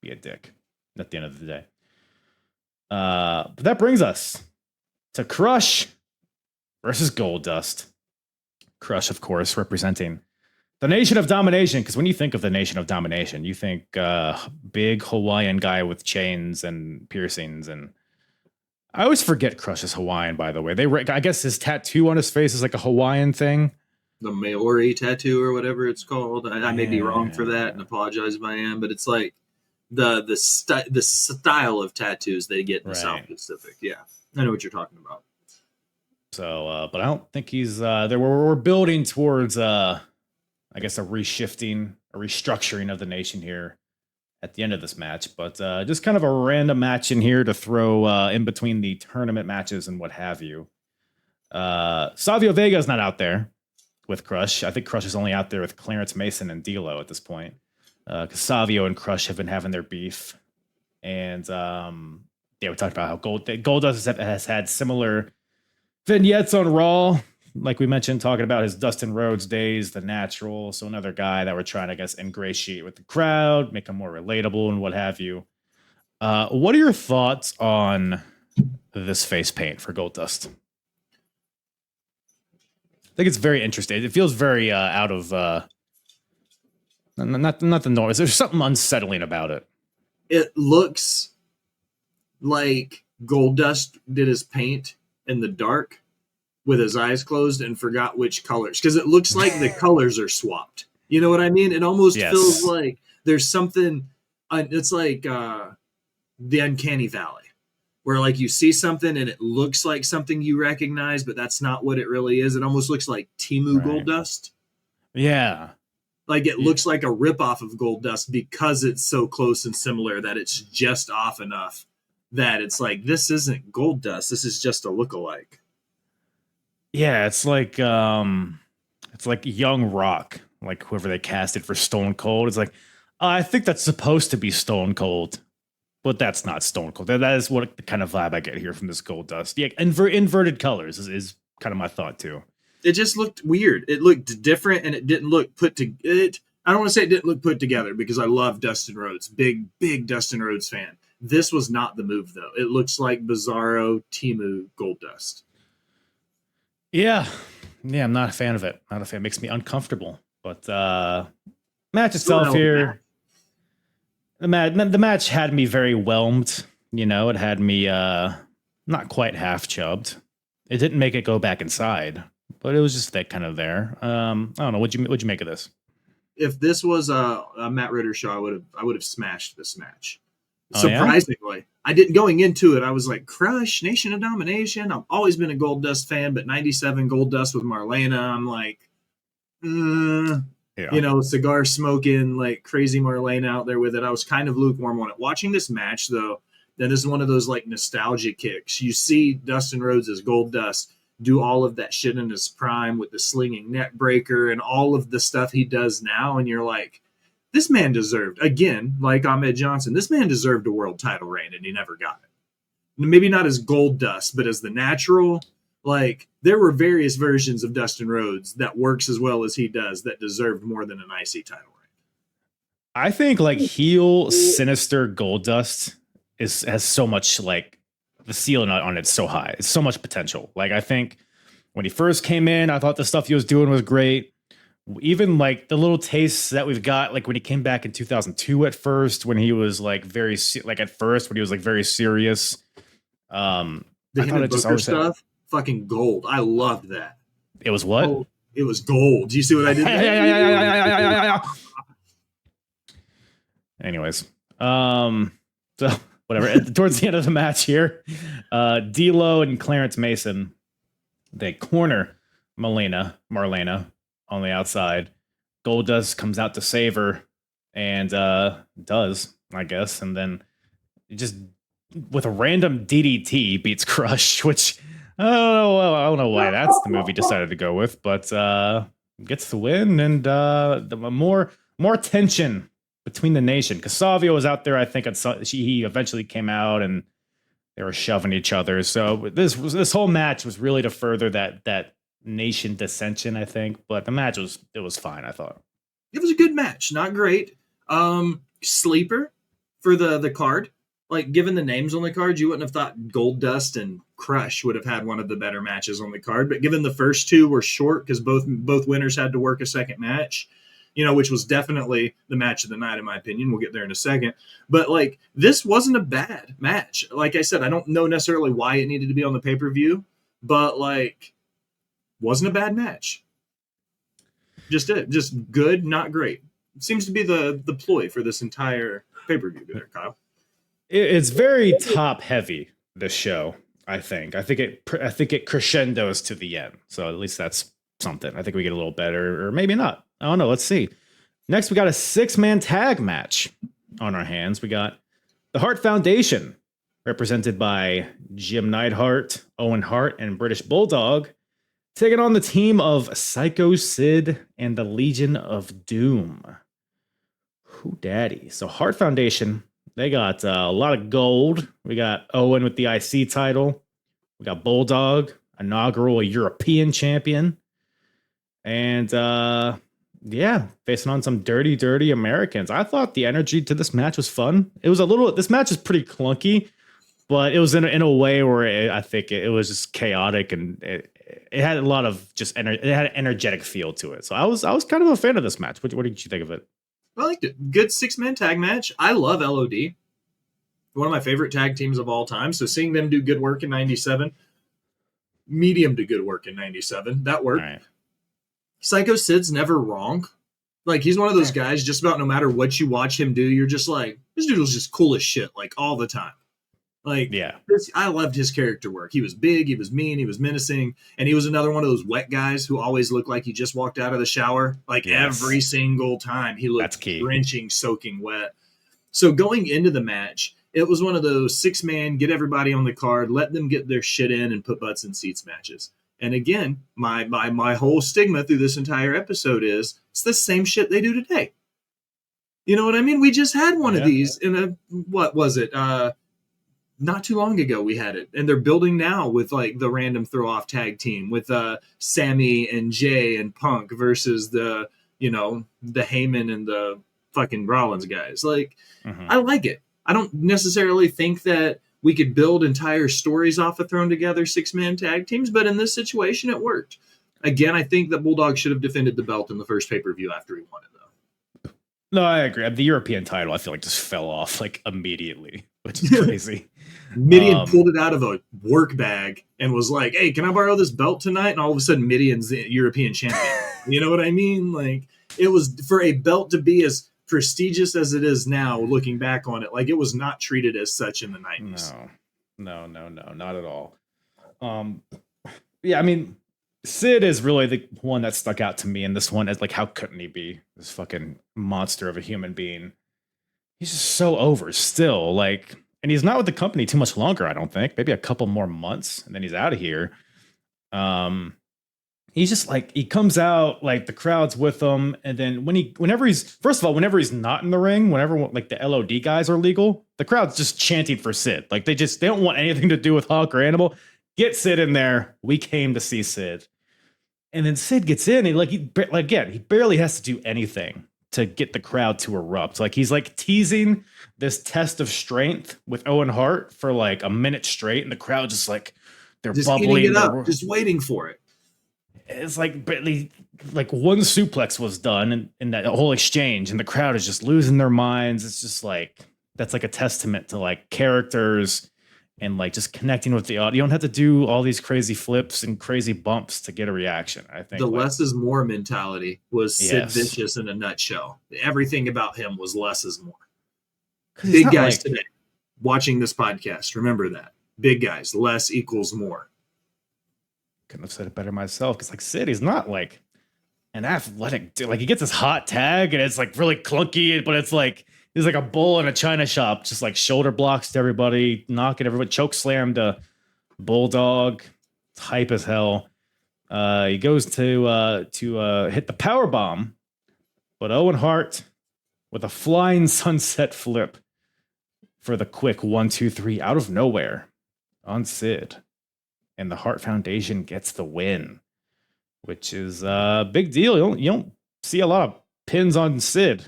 A: be a dick at the end of the day. But that brings us to Crush versus Goldust. Crush, of course, representing the Nation of Domination, because when you think of the Nation of Domination, you think big Hawaiian guy with chains and piercings, and I always forget Crush is Hawaiian, by the way. I guess his tattoo on his face is like a Hawaiian thing. The
C: Maori tattoo or whatever it's called. I may be wrong for that and apologize if I am, but it's like the style of tattoos they get in the South Pacific. Yeah, I know what you're talking about.
A: So, but I don't think he's there. We're building towards, I guess, a restructuring of the nation here at the end of this match. But just kind of a random match in here to throw in between the tournament matches and what have you. Savio Vega is not out there with Crush. I think Crush is only out there with Clarence Mason and D'Lo at this point, because Savio and Crush have been having their beef. And we talked about how Goldust has had similar vignettes on Raw, like we mentioned, talking about his Dustin Rhodes days, the Natural. So another guy that we're trying to, I guess, ingratiate with the crowd, make him more relatable and what have you. What are your thoughts on this face paint for Goldust? I think it's very interesting. It feels very out of not the noise. There's something unsettling about it.
C: It looks like Goldust did his paint in the dark with his eyes closed and forgot which colors, because it looks like the colors are swapped. You know what I mean? It almost feels like there's something. It's like the Uncanny Valley, where like you see something and it looks like something you recognize, but that's not what it really is. It almost looks like Temu Goldust.
A: Yeah.
C: Like it looks like a ripoff of Goldust because it's so close and similar that it's just off enough that it's like, this isn't Goldust. This is just a lookalike.
A: Yeah, it's like Young Rock, like whoever they casted for Stone Cold. It's like, I think that's supposed to be Stone Cold, but that's not Stone Cold. That is what the kind of vibe I get here from this Goldust. Yeah, inverted colors is kind of my thought too.
C: It just looked weird. It looked different, and it didn't look put to it. I don't want to say it didn't look put together, because I love Dustin Rhodes, big Dustin Rhodes fan. This was not the move though. It looks like Bizarro Temu Goldust.
A: Yeah, I'm not a fan of it. Not a fan. It makes me uncomfortable. But match itself here, the match had me very whelmed You know, it had me not quite half chubbed. It didn't make it go back inside, but it was just that kind of there. I don't know. What'd you make of this?
C: If this was a Matt Ritter show, I would have smashed this match.
A: Oh, yeah?
C: Surprisingly, I didn't going into it. I was like, Crush, Nation of Domination. I've always been a Gold Dust fan, but '97 Gold Dust with Marlena, I'm like,
A: Yeah.
C: you know, cigar smoking, like crazy Marlena out there with it. I was kind of lukewarm on it. Watching this match, though, then this is one of those like nostalgia kicks. You see Dustin Rhodes as Gold Dust do all of that shit in his prime with the slinging neck breaker and all of the stuff he does now, and you're like, this man deserved, again, like Ahmed Johnson, this man deserved a world title reign, and he never got it. Maybe not as Gold Dust, but as the natural. Like, there were various versions of Dustin Rhodes that works as well as he does that deserved more than an IC title reign.
A: I think like heel sinister Goldust has so much, like, the ceiling on it's so high. It's so much potential. Like, I think when he first came in, I thought the stuff he was doing was great. Even like the little tastes that we've got, like when he came back in 2002 at first, when he was like very at first when he was like very serious.
C: The him and Booker stuff, fucking gold. I loved that.
A: It was what?
C: Oh, it was gold. Do you see what I did there?
A: Anyways, so whatever. Towards the end of the match here, D'Lo and Clarence Mason, they corner Marlena on the outside. Goldust comes out to save her, and does, I guess, and then just with a random DDT beats Crush, which I don't know why that's the move he decided to go with, but gets the win, and the more tension between the nation. Because Savio was out there, I think he eventually came out, and they were shoving each other. So this whole match was really to further that nation dissension, I think. But the match was fine, I thought.
C: It was a good match, not great. Sleeper for the card. Like, given the names on the card, you wouldn't have thought Goldust and Crush would have had one of the better matches on the card. But given the first two were short because both winners had to work a second match, you know, which was definitely the match of the night, in my opinion. We'll get there in a second. But, like, this wasn't a bad match. Like I said, I don't know necessarily why it needed to be on the pay-per-view, but, like, wasn't a bad match. Just good, not great. It seems to be the ploy for this entire pay-per-view there, Kyle.
A: It's very top heavy, this show. I think it crescendos to the end. So at least that's something. I think we get a little better, or maybe not. I don't know. Let's see. Next, we got a 6-man tag match on our hands. We got the Hart Foundation, represented by Jim Neidhart, Owen Hart, and British Bulldog, taking on the team of Psycho Sid and the Legion of Doom. Who daddy? So Hart Foundation, they got a lot of gold. We got Owen with the IC title. We got Bulldog, inaugural European champion. And facing on some dirty Americans. I thought the energy to this match was fun. This match is pretty clunky, but it was in a way where I think it was just chaotic, and it had a lot of it had an energetic feel to it. So I was kind of a fan of this match. What did you think of it?
C: I liked it. Good 6-man tag match. I love LOD. One of my favorite tag teams of all time. So seeing them do good work in 97, medium to good work in 97, that worked.
A: Right.
C: Psycho Sid's never wrong. Like, he's one of those guys, just about no matter what you watch him do, you're just like, this dude was just cool as shit, like, all the time. Like,
A: yeah,
C: I loved his character work. He was big, he was mean, he was menacing, and he was another one of those wet guys who always looked like he just walked out of the shower. Like, every single time he looked drenching, soaking wet. So going into the match, it was one of those 6-man, get everybody on the card, let them get their shit in and put butts in seats matches. And again, my whole stigma through this entire episode is it's the same shit they do today. You know what I mean? We just had one of these in what was it? Not too long ago we had it, and they're building now with like the random throw off tag team with Sammy and Jay and Punk versus the Heyman and the fucking Rollins guys. Like, I like it. I don't necessarily think that we could build entire stories off of thrown together 6-man tag teams, but in this situation it worked. Again, I think that Bulldog should have defended the belt in the first pay-per-view after he won it, though.
A: No, I agree. The European title, I feel like, just fell off like immediately, which is crazy.
C: Midian pulled it out of a work bag and was like, "Hey, can I borrow this belt tonight?" And all of a sudden, Midian's the European champion. You know what I mean? Like, it was for a belt to be as prestigious as it is now, looking back on it, like it was not treated as such in the 90s.
A: No, not at all. Yeah, I mean, Sid is really the one that stuck out to me in this one as like, how couldn't he be this fucking monster of a human being? He's just so over still, like, and he's not with the company too much longer, I don't think. Maybe a couple more months, and then he's out of here. He's just like, he comes out, like the crowd's with him, and then whenever he's not in the ring, whenever like the LOD guys are legal, the crowd's just chanting for Sid. Like they don't want anything to do with Hawk or Animal. Get Sid in there. We came to see Sid. And then Sid gets in, and he barely has to do anything to get the crowd to erupt. Like he's like teasing this test of strength with Owen Hart for like a minute straight, and the crowd just like they're
C: just
A: bubbling,
C: eating it up, just waiting for it.
A: It's like barely, like one suplex was done in that whole exchange, and the crowd is just losing their minds. It's just like that's like a testament to like characters and like just connecting with the audience. You don't have to do all these crazy flips and crazy bumps to get a reaction. I think
C: the less is more mentality was Sid Vicious in a nutshell. Everything about him was less is more. Big guys today watching this podcast, remember that. Big guys, less equals more.
A: Couldn't have said it better myself, because like Sid, he's not like an athletic dude. Like he gets his hot tag and it's like really clunky, but it's like he's like a bull in a china shop, just like shoulder blocks to everybody, knocking everyone, choke slam to Bulldog. It's hype as hell. He goes to hit the power bomb, but Owen Hart with a flying sunset flip for the quick 1-2-3 out of nowhere on Sid. And the Hart Foundation gets the win, which is a big deal. You don't see a lot of pins on Sid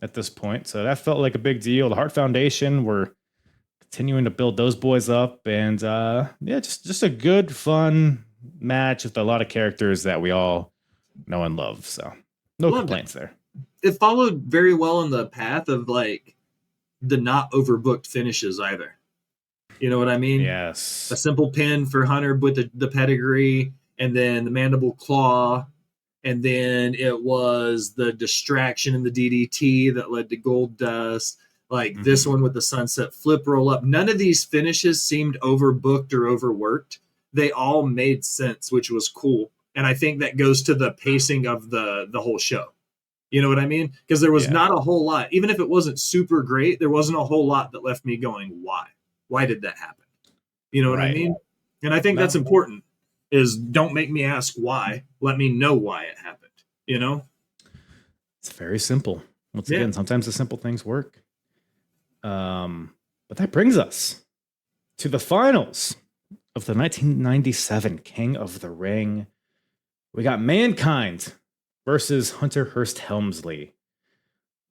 A: at this point, so that felt like a big deal. The Hart Foundation were continuing to build those boys up, and just a good, fun match with a lot of characters that we all know and love. So no complaints there.
C: It followed very well in the path of like the not overbooked finishes either. You know what I mean?
A: Yes.
C: A simple pin for Hunter with the pedigree, and then the mandible claw, and then it was the distraction and the DDT that led to Gold Dust. Like this one with the sunset flip roll up. None of these finishes seemed overbooked or overworked. They all made sense, which was cool. And I think that goes to the pacing of the whole show. You know what I mean? Because there was not a whole lot. Even if it wasn't super great, there wasn't a whole lot that left me going, why? Why did that happen? You know what I mean? And I think that's important, is don't make me ask why. Let me know why it happened. You know?
A: It's very simple. Once again, sometimes the simple things work. But that brings us to the finals of the 1997 King of the Ring. We got Mankind versus Hunter Hearst Helmsley.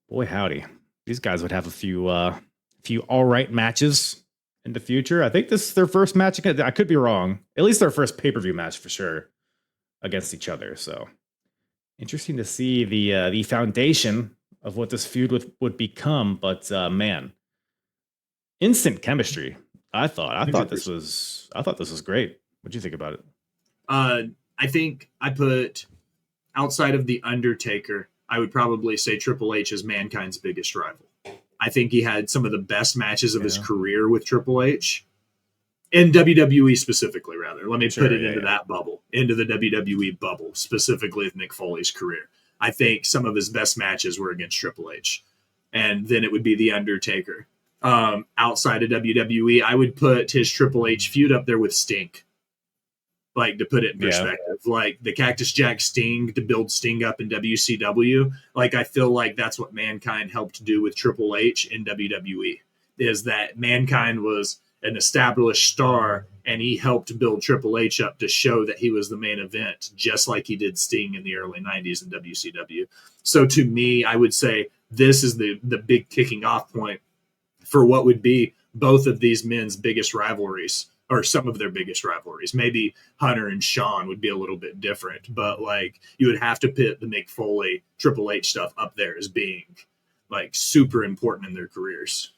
A: Boy, howdy. These guys would have a few all right matches in the future. I think this is their first match. I could be wrong. At least their first pay-per-view match for sure against each other. So interesting to see the foundation of what this feud would become. But man, instant chemistry. I thought this was great. What do you think about it?
C: I think I put, outside of The Undertaker, I would probably say Triple H is Mankind's biggest rival. I think he had some of the best matches of his career with Triple H. In WWE specifically, rather. Let me put it into that bubble. Into the WWE bubble, specifically with Mick Foley's career. I think some of his best matches were against Triple H. And then it would be The Undertaker. Outside of WWE, I would put his Triple H feud up there with Sting. Like, to put it in perspective, like the Cactus Jack Sting to build Sting up in WCW. Like, I feel like that's what Mankind helped do with Triple H in WWE, is that Mankind was an established star and he helped build Triple H up to show that he was the main event, just like he did Sting in the early 90s in WCW. So to me, I would say this is the big kicking off point for what would be both of these men's biggest rivalries, or some of their biggest rivalries. Maybe Hunter and Shawn would be a little bit different, but like you would have to put the Mick Foley Triple H stuff up there as being like super important in their careers.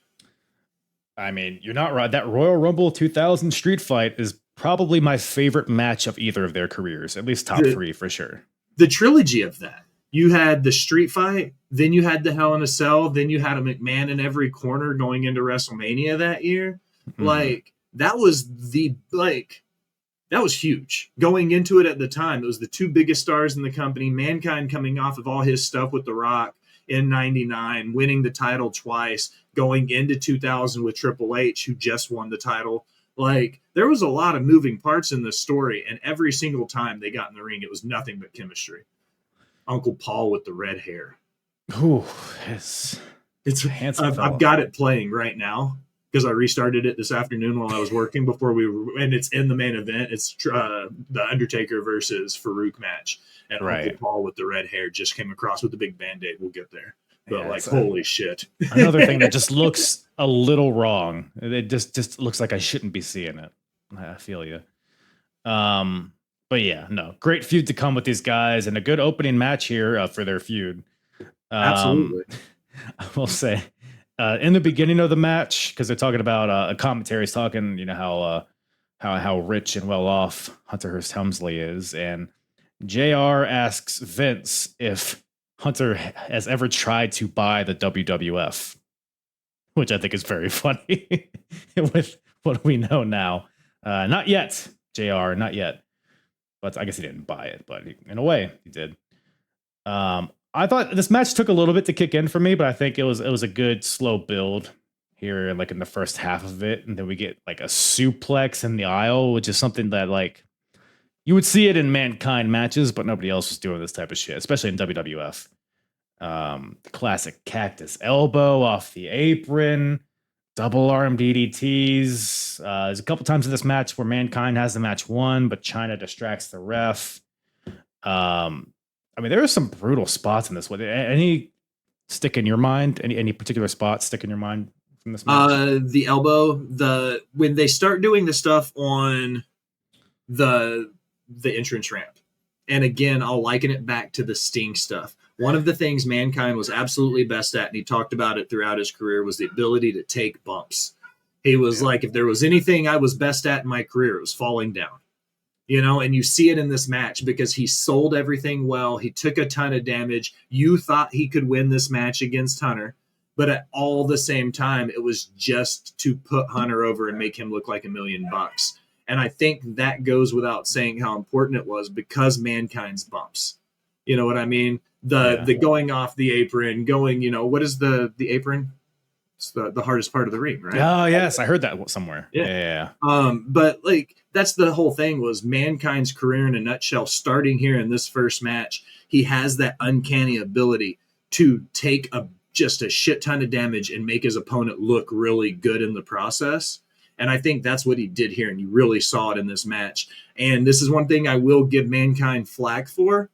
A: I mean, you're not right. That Royal Rumble 2000 street fight is probably my favorite match of either of their careers, at least top three for sure.
C: The trilogy of that. You had the street fight, then you had the Hell in a Cell, then you had a McMahon in every corner going into WrestleMania that year. Mm-hmm. Like, that was huge. Going into it at the time, it was the two biggest stars in the company. Mankind coming off of all his stuff with The Rock in 99, winning the title twice, going into 2000 with Triple H, who just won the title. Like, there was a lot of moving parts in this story, and every single time they got in the ring, it was nothing but chemistry. Uncle Paul with the red hair.
A: Ooh, it's handsome.
C: I've got it playing right now because I restarted it this afternoon while I was working and it's in the main event. It's the Undertaker versus Farooq match. And Uncle Paul with the red hair just came across with the big Band-Aid. We'll get there. But holy shit.
A: Another thing that just looks a little wrong. It just looks like I shouldn't be seeing it. I feel you. But yeah, no, great feud to come with these guys and a good opening match here for their feud.
C: Absolutely.
A: I will say in the beginning of the match, because they're talking about a commentary is talking, you know, how rich and well off Hunter Hearst Helmsley is. And JR asks Vince if Hunter has ever tried to buy the WWF, which I think is very funny with what we know now. Not yet, JR, not yet. But I guess he didn't buy it, but in a way, he did. I thought this match took a little bit to kick in for me, but I think it was a good slow build here, like in the first half of it, and then we get like a suplex in the aisle, which is something that like you would see it in Mankind matches, but nobody else was doing this type of shit, especially in WWF. The classic cactus elbow off the apron. Double arm DDTs. There's a couple times in this match where Mankind has the match won, but China distracts the ref. I mean, there are some brutal spots in this one. Any stick in your mind? Any particular spots stick in your mind from this match?
C: The elbow. When they start doing the stuff on the entrance ramp, and again, I'll liken it back to the Sting stuff. One of the things Mankind was absolutely best at, and he talked about it throughout his career, was the ability to take bumps. He was like, if there was anything I was best at in my career, it was falling down. You know, and you see it in this match because he sold everything well. He took a ton of damage. You thought he could win this match against Hunter, but at all the same time, it was just to put Hunter over and make him look like $1 million. And I think that goes without saying how important it was because Mankind's bumps. You know what I mean? The going off the apron, you know, what is the apron? It's the hardest part of the ring, right?
A: Oh, yes. I heard that somewhere. Yeah.
C: But like, that's the whole thing was Mankind's career in a nutshell, starting here in this first match. He has that uncanny ability to take just a shit ton of damage and make his opponent look really good in the process. And I think that's what he did here. And you really saw it in this match. And this is one thing I will give Mankind flack for.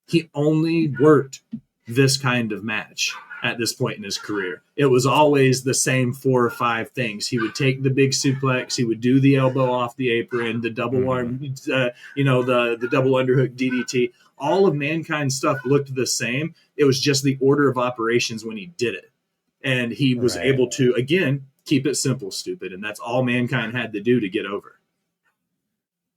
C: He only worked this kind of match at this point in his career. It was always the same 4 or 5 things. He would take the big suplex. He would do the elbow off the apron, the double arm, the double underhook DDT. All of Mankind's stuff looked the same. It was just the order of operations when he did it. And he was able to, again, keep it simple, stupid. And that's all Mankind had to do to get over.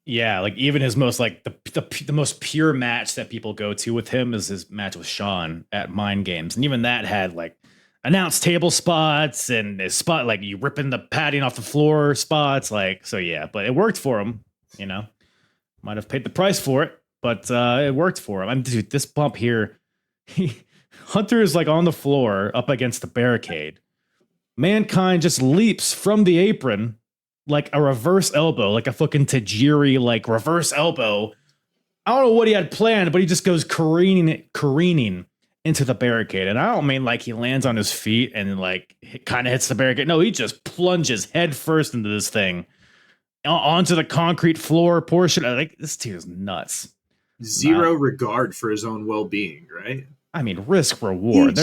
A: Yeah, like even his most like the most pure match that people go to with him is his match with Shawn at Mind Games, and even that had like announced table spots and a spot like you ripping the padding off the floor spots, like so. Yeah, but it worked for him. You know, might have paid the price for it, but it worked for him. I mean, dude, this bump here, Hunter is like on the floor up against the barricade. Mankind just leaps from the apron. Like a reverse elbow, like a fucking Tajiri, like reverse elbow. I don't know what he had planned, but he just goes careening into the barricade. And I don't mean like he lands on his feet and like kind of hits the barricade. No, he just plunges head first into this thing onto the concrete floor portion. Like this dude is nuts.
C: Zero regard for his own well-being, right?
A: I mean, risk reward.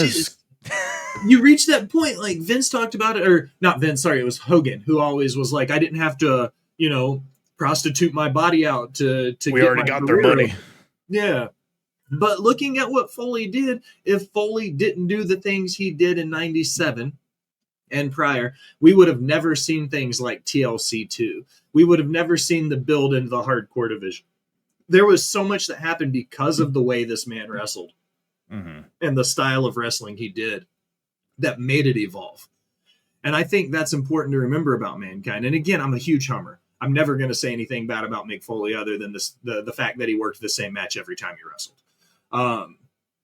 C: You reach that point, like Vince talked about it, or not Vince, sorry, it was Hogan, who always was like, I didn't have to, you know, prostitute my body out to
A: we
C: get
A: already
C: my
A: got
C: career.
A: their money.
C: Yeah. But looking at what Foley did, if Foley didn't do the things he did in 97 and prior, we would have never seen things like TLC 2. We would have never seen the build into the hardcore division. There was so much that happened because of the way this man wrestled and the style of wrestling he did that made it evolve. And I think that's important to remember about Mankind. And again, I'm a huge Hummer. I'm never going to say anything bad about Mick Foley other than the fact that he worked the same match every time he wrestled.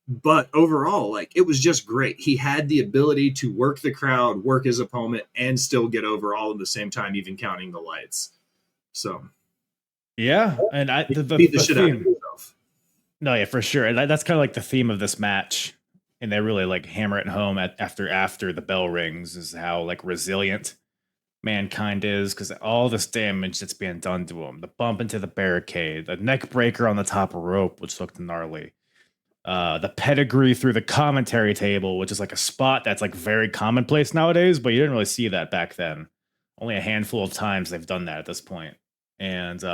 C: But overall, like, it was just great. He had the ability to work the crowd, work his opponent, and still get over all at the same time, even counting the lights. So,
A: yeah, and
C: beat the shit out of himself.
A: No, yeah, for sure. And that's kind of like the theme of this match, and they really like hammer it home after the bell rings, is how like resilient Mankind is, because all this damage that's being done to him, the bump into the barricade, the neck breaker on the top rope, which looked gnarly. The pedigree through the commentary table, which is like a spot that's like very commonplace nowadays, but you didn't really see that back then. Only a handful of times they've done that at this point. And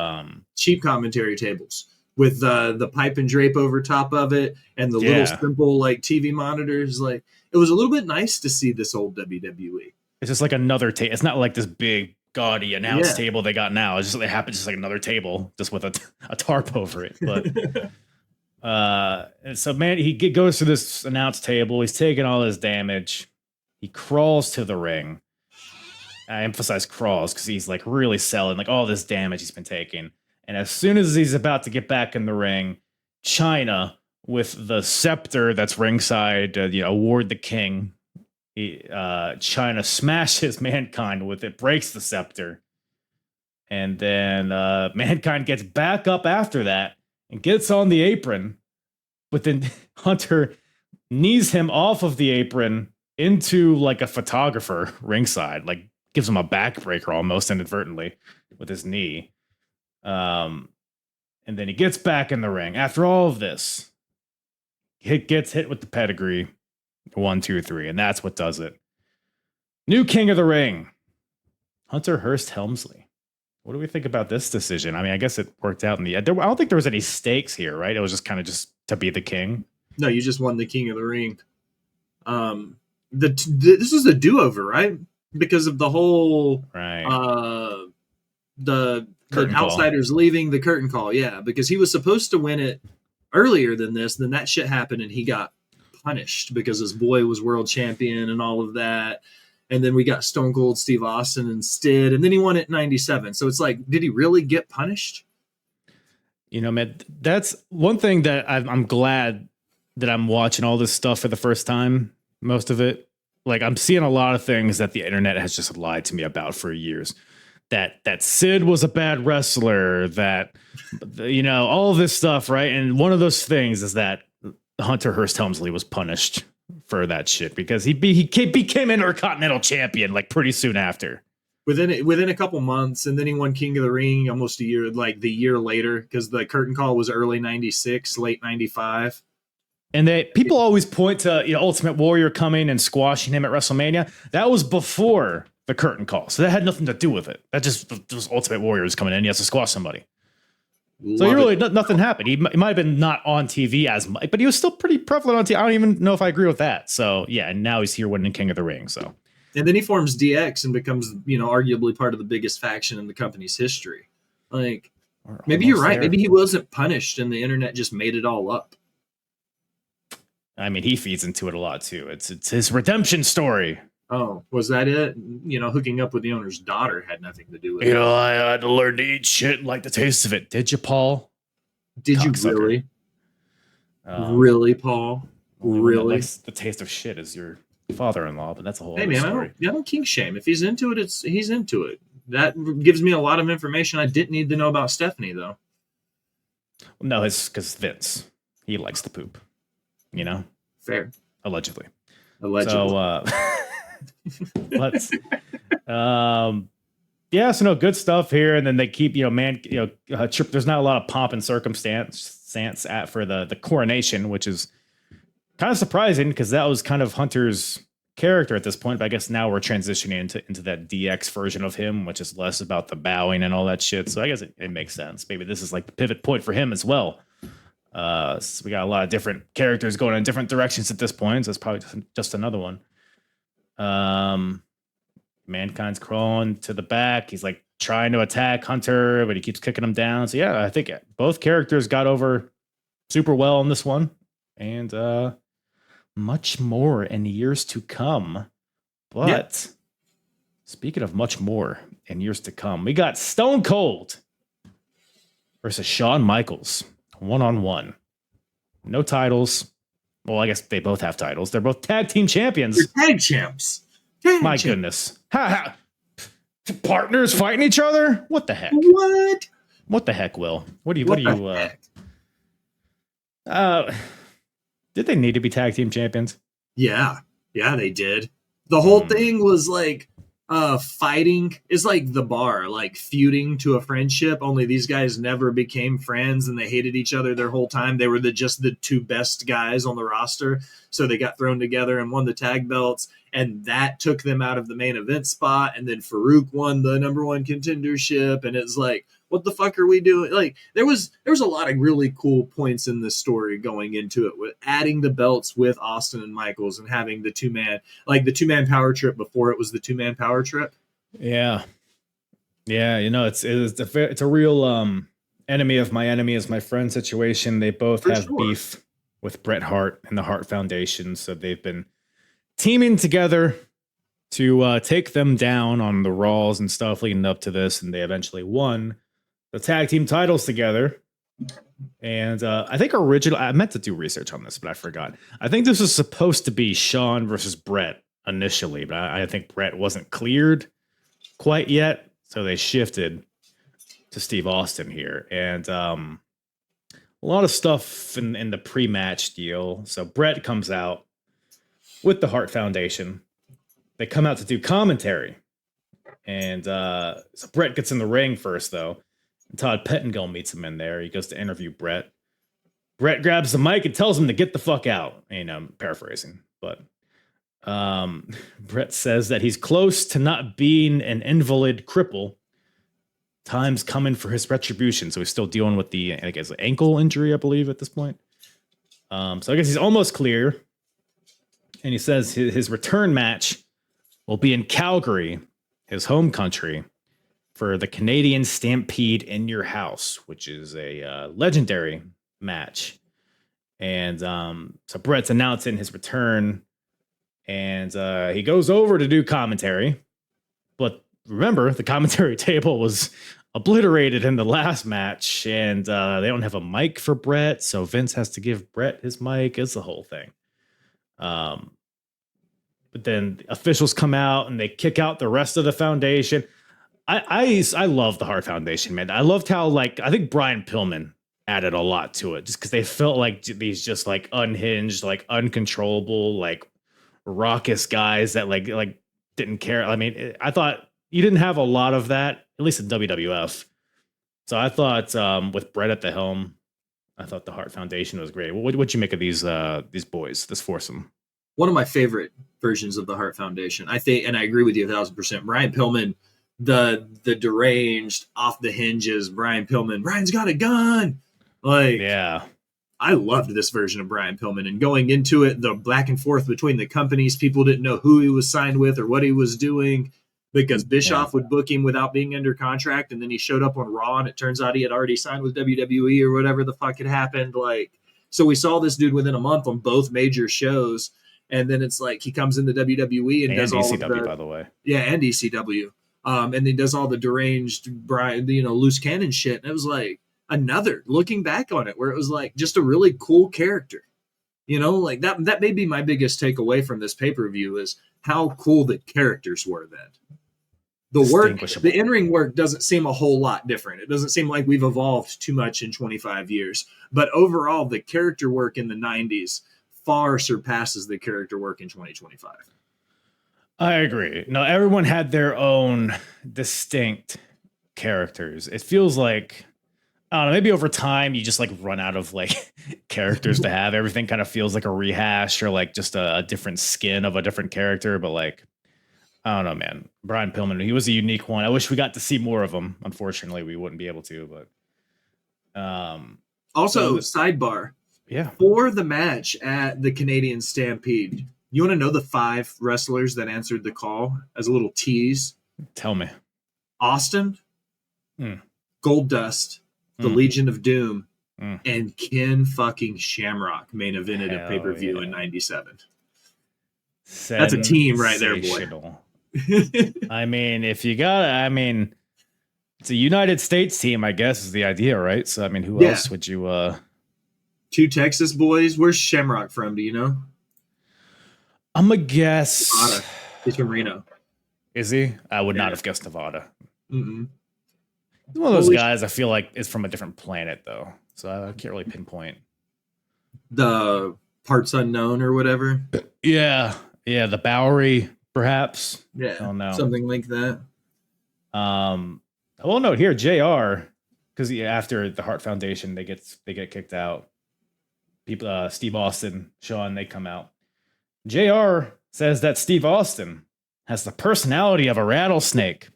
C: cheap commentary tables with the pipe and drape over top of it and the little simple like TV monitors. Like, it was a little bit nice to see this old WWE.
A: It's just like another table. It's not like this big gaudy announce table they got now. It's just it happens just like another table, just with a tarp over it. But and so he goes to this announce table. He's taking all his damage. He crawls to the ring. I emphasize crawls because he's like really selling like all this damage he's been taking. And as soon as he's about to get back in the ring, China with the scepter that's ringside, award the king. China smashes Mankind with it, breaks the scepter, and then Mankind gets back up after that and gets on the apron, but then Hunter knees him off of the apron into like a photographer ringside, like gives him a backbreaker almost inadvertently with his knee. And then he gets back in the ring. After all of this, he gets hit with the pedigree. 1, 2, 3, and that's what does it. New King of the Ring, Hunter Hearst Helmsley. What do we think about this decision? I mean, I guess it worked out in the end. I don't think there was any stakes here, right? It was just kind of just to be the king. No,
C: you just won the King of the Ring. This is a do-over, right? Because of the whole the outsiders leaving, the curtain call, because he was supposed to win it earlier than this. Then that shit happened, and he got punished because his boy was world champion and all of that. And then we got Stone Cold Steve Austin instead, and then he won it in 97. So it's like, did he really get punished?
A: Man, that's one thing that I'm glad that I'm watching all this stuff for the first time. Most of it, like, I'm seeing a lot of things that the internet has just lied to me about for years. That Sid was a bad wrestler, that all of this stuff, right? And one of those things is that Hunter Hearst Helmsley was punished for that shit because he became Intercontinental Champion like pretty soon after.
C: Within a couple months, and then he won King of the Ring almost a year, like the year later, because the curtain call was early 96, late 95.
A: And people always point to Ultimate Warrior coming and squashing him at WrestleMania. That was before the curtain call, so that had nothing to do with it. That just was Ultimate Warriors coming in. He has to squash somebody. Nothing happened. He might have been not on TV as much, but he was still pretty prevalent on TV. I don't even know if I agree with that. So yeah, and now he's here winning King of the Ring. So,
C: and then he forms DX and becomes arguably part of the biggest faction in the company's history. Like, maybe you're right. Maybe he wasn't punished, and the internet just made it all up.
A: I mean, he feeds into it a lot too. It's his redemption story.
C: Oh, was that it? Hooking up with the owner's daughter had nothing to do with it.
A: I had to learn to eat shit and like the taste of it. Did you, Paul?
C: Did you really? Really, Paul? Really?
A: The taste of shit is your father-in-law, but that's a whole
C: other
A: story.
C: I don't kink shame. If he's into it, he's into it. That gives me a lot of information I didn't need to know about Stephanie, though.
A: No, it's because Vince. He likes the poop.
C: Fair.
A: Allegedly.
C: So,
A: so good stuff here. And then they keep, there's not a lot of pomp and circumstance for the coronation, which is kind of surprising because that was kind of Hunter's character at this point. But I guess now we're transitioning into that DX version of him, which is less about the bowing and all that shit. So I guess it makes sense. Maybe this is like the pivot point for him as well. So we got a lot of different characters going in different directions at this point. So it's probably just another one. Mankind's crawling to the back. He's like trying to attack Hunter, but he keeps kicking him down. So yeah, I think both characters got over super well in this one, and much more in years to come. But speaking of much more in years to come, we got Stone Cold versus Shawn Michaels, 1-on-1. No titles. Well, I guess they both have titles. They're both tag team champions.
C: They're tag champs.
A: My goodness. Partners fighting each other? What the heck? What the heck, Will? What do you did they need to be tag team champions?
C: Yeah, they did. The whole thing was like fighting is like the bar, like feuding to a friendship, only these guys never became friends and they hated each other their whole time. They were just the two best guys on the roster, so they got thrown together and won the tag belts, and that took them out of the main event spot. And then Farooq won the number one contendership, and it's like, what the fuck are we doing? Like there was a lot of really cool points in this story going into it, with adding the belts with Austin and Michaels and having the two-man power trip before it was the two-man power trip.
A: Yeah. You know, it's a real enemy of my enemy is my friend situation. They both have beef with Bret Hart and the Hart Foundation, so they've been teaming together to take them down on the Raws and stuff leading up to this, and they eventually won the tag team titles together. And I think I meant to do research on this, but I forgot. I think this was supposed to be Shawn versus Bret initially, but I think Bret wasn't cleared quite yet, so they shifted to Steve Austin here. And a lot of stuff in the pre-match deal. So Bret comes out with the Hart Foundation. They come out to do commentary. And so Bret gets in the ring first, though. Todd Pettengill meets him in there. He goes to interview Bret. Bret grabs the mic and tells him to get the fuck out. And I'm paraphrasing, but Bret says that he's close to not being an invalid cripple. Time's coming for his retribution. So he's still dealing with the, I guess, ankle injury, I believe, at this point. So I guess he's almost clear. And he says his return match will be in Calgary, his home country, for the Canadian Stampede in Your House, which is a legendary match. And so Bret's announcing his return, and he goes over to do commentary. But remember, the commentary table was obliterated in the last match, and they don't have a mic for Bret, so Vince has to give Bret his mic. It's the whole thing. But then the officials come out, and they kick out the rest of the foundation. I love the Hart Foundation, man. I loved how, like, I think Brian Pillman added a lot to it, just because they felt like these just like unhinged, like uncontrollable, like raucous guys that like didn't care. I mean, I thought you didn't have a lot of that, at least in WWF. So I thought with Bret at the helm, I thought the Hart Foundation was great. What'd you make of these boys, this foursome?
C: One of my favorite versions of the Hart Foundation, I think, and I agree with you 1,000%. Brian Pillman, the deranged, off the hinges Brian Pillman. Brian's got a gun. Like, yeah, I loved this version of Brian Pillman. And going into it, the back and forth between the companies, people didn't know who he was signed with or what he was doing, because Bischoff would book him without being under contract, and then he showed up on Raw, and it turns out he had already signed with WWE or whatever the fuck had happened. Like, so we saw this dude within a month on both major shows, and then it's like he comes into WWE and does all
A: ECW, by the way.
C: Yeah, and ECW. And he does all the deranged, Brian, loose cannon shit. And it was like another, looking back on it, where it was like just a really cool character. Like that may be my biggest takeaway from this pay-per-view, is how cool the characters were then. The in-ring work doesn't seem a whole lot different. It doesn't seem like we've evolved too much in 25 years. But overall, the character work in the 90s far surpasses the character work in 2025.
A: I agree. No, everyone had their own distinct characters. It feels like, I don't know, maybe over time you just like run out of like characters to have. Everything kind of feels like a rehash or like just a different skin of a different character. But like, I don't know, man. Brian Pillman, he was a unique one. I wish we got to see more of him. Unfortunately, we wouldn't be able to, but
C: Also, sidebar.
A: Yeah.
C: For the match at the Canadian Stampede, you want to know the 5 wrestlers that answered the call as a little tease?
A: Tell me.
C: Austin,
A: Mm.
C: Goldust, the
A: Mm.
C: Legion of Doom,
A: Mm.
C: and Ken fucking Shamrock main evented a
A: Hell
C: pay-per-view
A: yeah.
C: in 97. That's a team right there, boy.
A: I mean, if you got, I mean, it's a United States team, I guess, is the idea, right? So, I mean, who else would you,
C: 2 Texas boys. Where's Shamrock from? Do you know?
A: I'm a guess.
C: Nevada. He's from Reno.
A: Is he? I would not have guessed Nevada.
C: Mm-mm.
A: He's one of those guys I feel like is from a different planet, though. So I can't really pinpoint.
C: The parts unknown or whatever.
A: Yeah. Yeah. The Bowery, perhaps.
C: Yeah.
A: I don't know.
C: Something like that.
A: Well, note here, JR, because after the Hart Foundation, they get kicked out. People, Steve Austin, Sean, they come out. JR says that Steve Austin has the personality of a rattlesnake,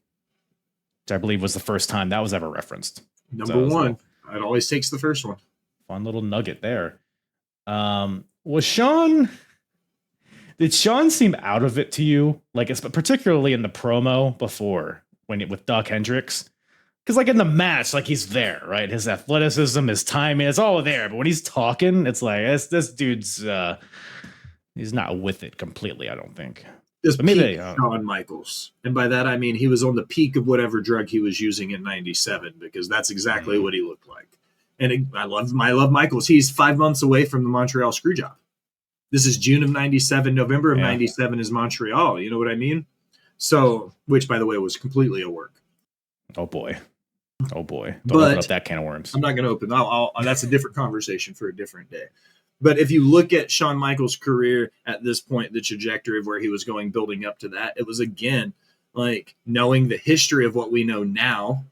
A: which I believe was the first time that was ever referenced.
C: Number 1. It always takes the first one.
A: Fun little nugget there. Did Sean seem out of it to you? Like, particularly in the promo before with Doc Hendricks? Because like in the match, like he's there, right? His athleticism, his timing, it's all there. But when he's talking, it's like this dude's he's not with it completely, I don't think.
C: This maybe Shawn Michaels. And by that I mean he was on the peak of whatever drug he was using in 97, because that's exactly what he looked like. And I love Michaels. He's 5 months away from the Montreal Screwjob. This is June of 97. November of 97 is Montreal. You know what I mean? So, which by the way was completely a work.
A: Oh boy. Don't open up that can of worms.
C: I'm not going to open. That's a different conversation for a different day. But if you look at Shawn Michaels' career at this point, the trajectory of where he was going, building up to that, it was again like knowing the history of what we know now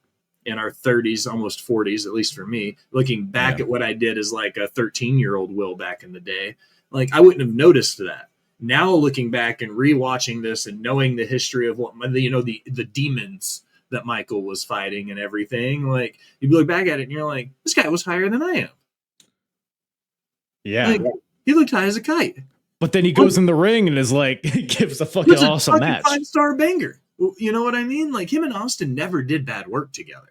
C: in our 30s, almost 40s, at least for me, looking back at what I did as like a 13-year-old Will back in the day, like I wouldn't have noticed that. Now looking back and rewatching this and knowing the history of what, you know, the demons that Michael was fighting and everything, like you look back at it and you're like, this guy was higher than I am.
A: Yeah.
C: Like, he looked high as a kite.
A: But then he goes in the ring and is like, gives a fucking awesome match.
C: 5-star banger. You know what I mean? Like him and Austin never did bad work together.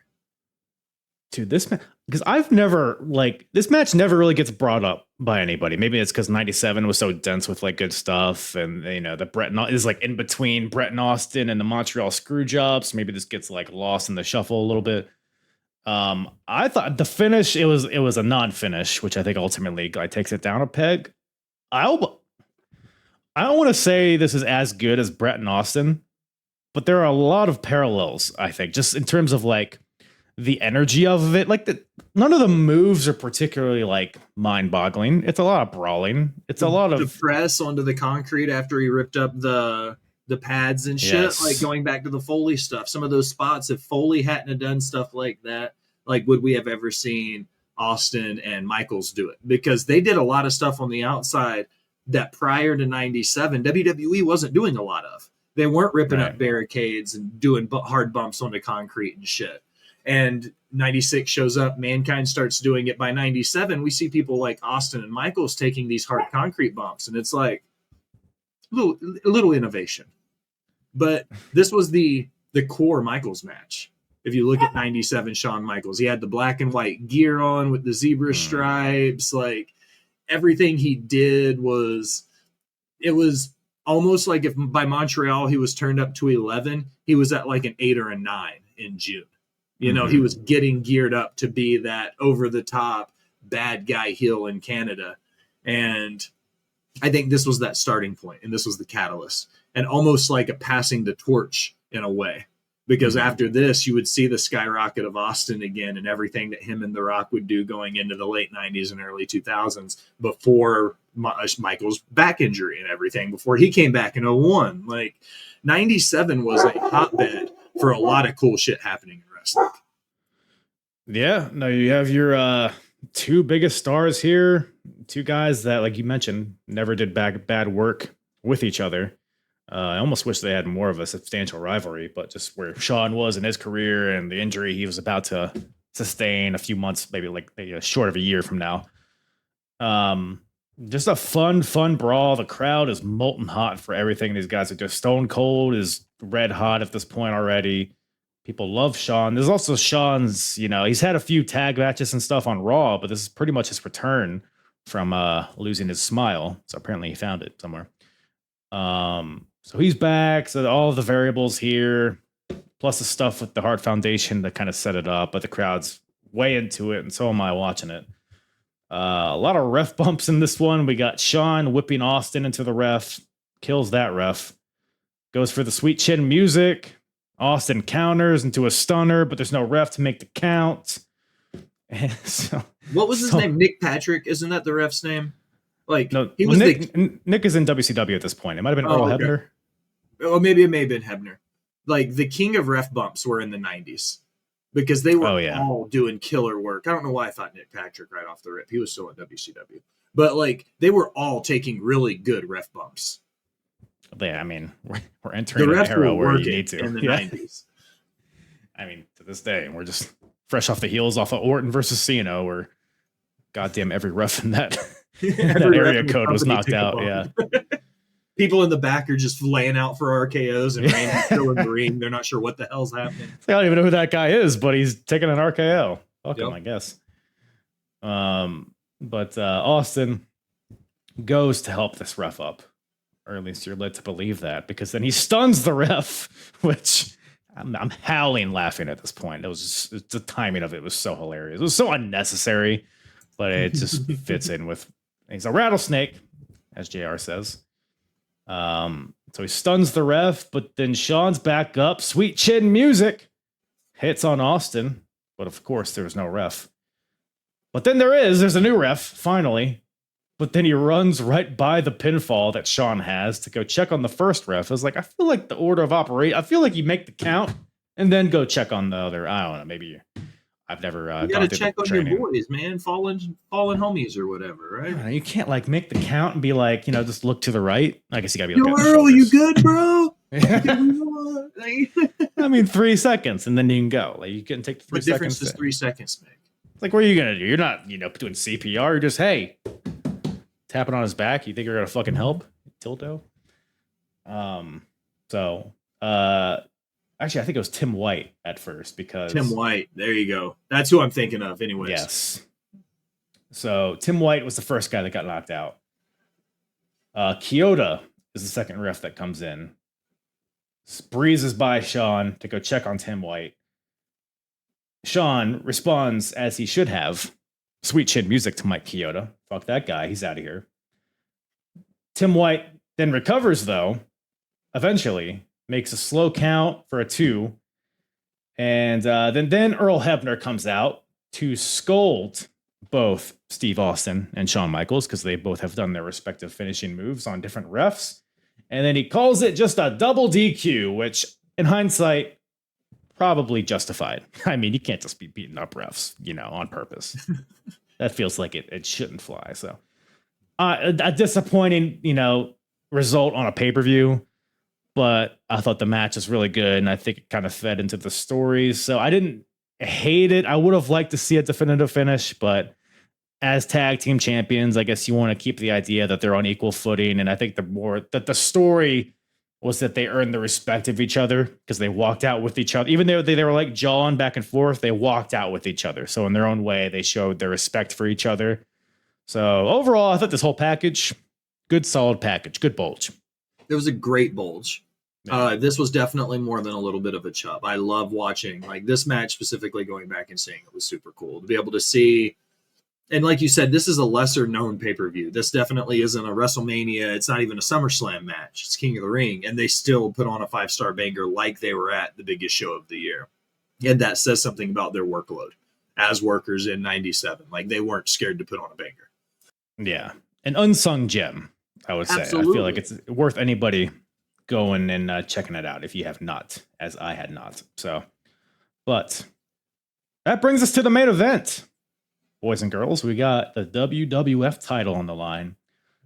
A: Dude, this match, because I've never, like, this match never really gets brought up by anybody. Maybe it's because 97 was so dense with like good stuff. And, you know, the Bret is like in between Bret and Austin and the Montreal Screwjobs. Maybe this gets like lost in the shuffle a little bit. I thought the finish, it was a non-finish, which I think ultimately takes it down a peg. I don't want to say this is as good as Bret and Austin, but there are a lot of parallels, I think, just in terms of like the energy of it. Like none of the moves are particularly like mind-boggling. It's a lot of brawling. It's a lot of
C: the press onto the concrete after he ripped up the pads and shit.
A: Yes.
C: Like going back to the Foley stuff, some of those spots, if Foley hadn't have done stuff like that, like would we have ever seen Austin and Michaels do it? Because they did a lot of stuff on the outside that prior to 97, WWE wasn't doing a lot of. They weren't ripping up barricades and doing hard bumps onto concrete and shit. And 96 shows up, Mankind starts doing it. By 97, we see people like Austin and Michaels taking these hard concrete bumps. And it's like a little innovation. But this was the core Michaels match. If you look at 97 Shawn Michaels, he had the black and white gear on with the zebra stripes. Like everything he did it was almost like if by Montreal he was turned up to 11, he was at like an 8 or a 9 in June. You know, he was getting geared up to be that over the top bad guy heel in Canada. And I think this was that starting point, and this was the catalyst, and almost like a passing the torch in a way. Because after this, you would see the skyrocket of Austin again and everything that him and The Rock would do going into the late 90s and early 2000s before Michael's back injury and everything, before he came back in 01. Like, 97 was a hotbed for a lot of cool shit happening in wrestling.
A: Yeah, no, you have your two biggest stars here, two guys that, like you mentioned, never did bad work with each other. I almost wish they had more of a substantial rivalry, but just where Shawn was in his career and the injury he was about to sustain a few months, maybe short of a year from now. Just a fun brawl. The crowd is molten hot for everything. These guys are just Stone Cold is red hot at this point already. People love Shawn. There's also Shawn's, he's had a few tag matches and stuff on Raw, but this is pretty much his return from losing his smile. So apparently he found it somewhere. So he's back. So all the variables here, plus the stuff with the Hart Foundation that kind of set it up, but the crowd's way into it, and so am I watching it. A lot of ref bumps in this one. We got Shawn whipping Austin into the ref, kills that ref, goes for the sweet chin music. Austin counters into a stunner, but there's no ref to make the count.
C: What was his name? Nick Patrick? Isn't that the ref's name?
A: No, he was Nick is in WCW at this point. It might have been Earl Hebner.
C: Oh, maybe it may have been Hebner. The king of ref bumps were in the 90s because they were all doing killer work. I don't know why I thought Nick Patrick right off the rip. He was still at WCW. But they were all taking really good ref bumps.
A: Yeah, I mean, we're entering an era where you need to.
C: In the 90s.
A: I mean, to this day, we're just fresh off the heels off of Orton versus Cena, where goddamn every ref in that, that area code was knocked out. Yeah.
C: People in the back are just laying out for RKOs and Randy's still in the ring. They're not sure what the hell's happening.
A: I don't even know who that guy is, but he's taking an RKO. Fuck him, I guess. But Austin goes to help this ref up. Or at least you're led to believe that, because then he stuns the ref, which I'm howling laughing at this point. It was just, the timing of it was so hilarious. It was so unnecessary, but it just fits in with, he's a rattlesnake, as JR says. So he stuns the ref, but then Shawn's back up. Sweet chin music hits on Austin, but of course there was no ref. But then there's a new ref, finally. But then he runs right by the pinfall that Shawn has to go check on the first ref. I was like, I feel like the order of operation, I feel like you make the count and then go check on the other. I don't know, maybe I've never
C: you gotta check on your boys, man. Fallen homies or whatever, right?
A: You can't make the count and be just look to the right. I guess you gotta be
C: like, Earl, you good, bro?
A: I mean, 3 seconds and then you can go. You can take the 3 seconds.
C: What difference does 3 seconds make?
A: It's what are you gonna do? You're not, doing CPR. You're just, hey, tapping on his back. You think you're gonna fucking help, Tildo? Actually, I think it was Tim White at first, because
C: Tim White. There you go. That's who I'm thinking of, anyways.
A: Yes. So Tim White was the first guy that got knocked out. Kyoto is the second ref that comes in. Breezes by Shawn to go check on Tim White. Shawn responds as he should have. Sweet chin music to Mike Kyoto. Fuck that guy. He's out of here. Tim White then recovers, though. Eventually, makes a slow count for a 2. And then Earl Hebner comes out to scold both Steve Austin and Shawn Michaels, because they both have done their respective finishing moves on different refs. And then he calls it just a double DQ, which, in hindsight, probably justified. I mean, you can't just be beating up refs, on purpose. That feels like it shouldn't fly. So a disappointing, result on a pay-per-view, but I thought the match was really good, and I think it kind of fed into the stories. So I didn't hate it. I would have liked to see a definitive finish, but as tag team champions, I guess you want to keep the idea that they're on equal footing. And I think the story was that they earned the respect of each other because they walked out with each other. Even though they were jawing back and forth, they walked out with each other. So in their own way, they showed their respect for each other. So overall, I thought this whole package, good, solid package, good bulge.
C: It was a great bulge. This was definitely more than a little bit of a chub. I love watching this match specifically, going back and seeing it was super cool to be able to see. And like you said, this is a lesser known pay-per-view. This definitely isn't a WrestleMania. It's not even a SummerSlam match. It's King of the Ring. And they still put on a 5-star banger like they were at the biggest show of the year. And that says something about their workload as workers in 97. They weren't scared to put on a banger.
A: Yeah. An unsung gem, I would say. Absolutely. I feel like it's worth anybody going and checking it out if you have not, as I had not. So, but that brings us to the main event. Boys and girls, we got the WWF title on the line.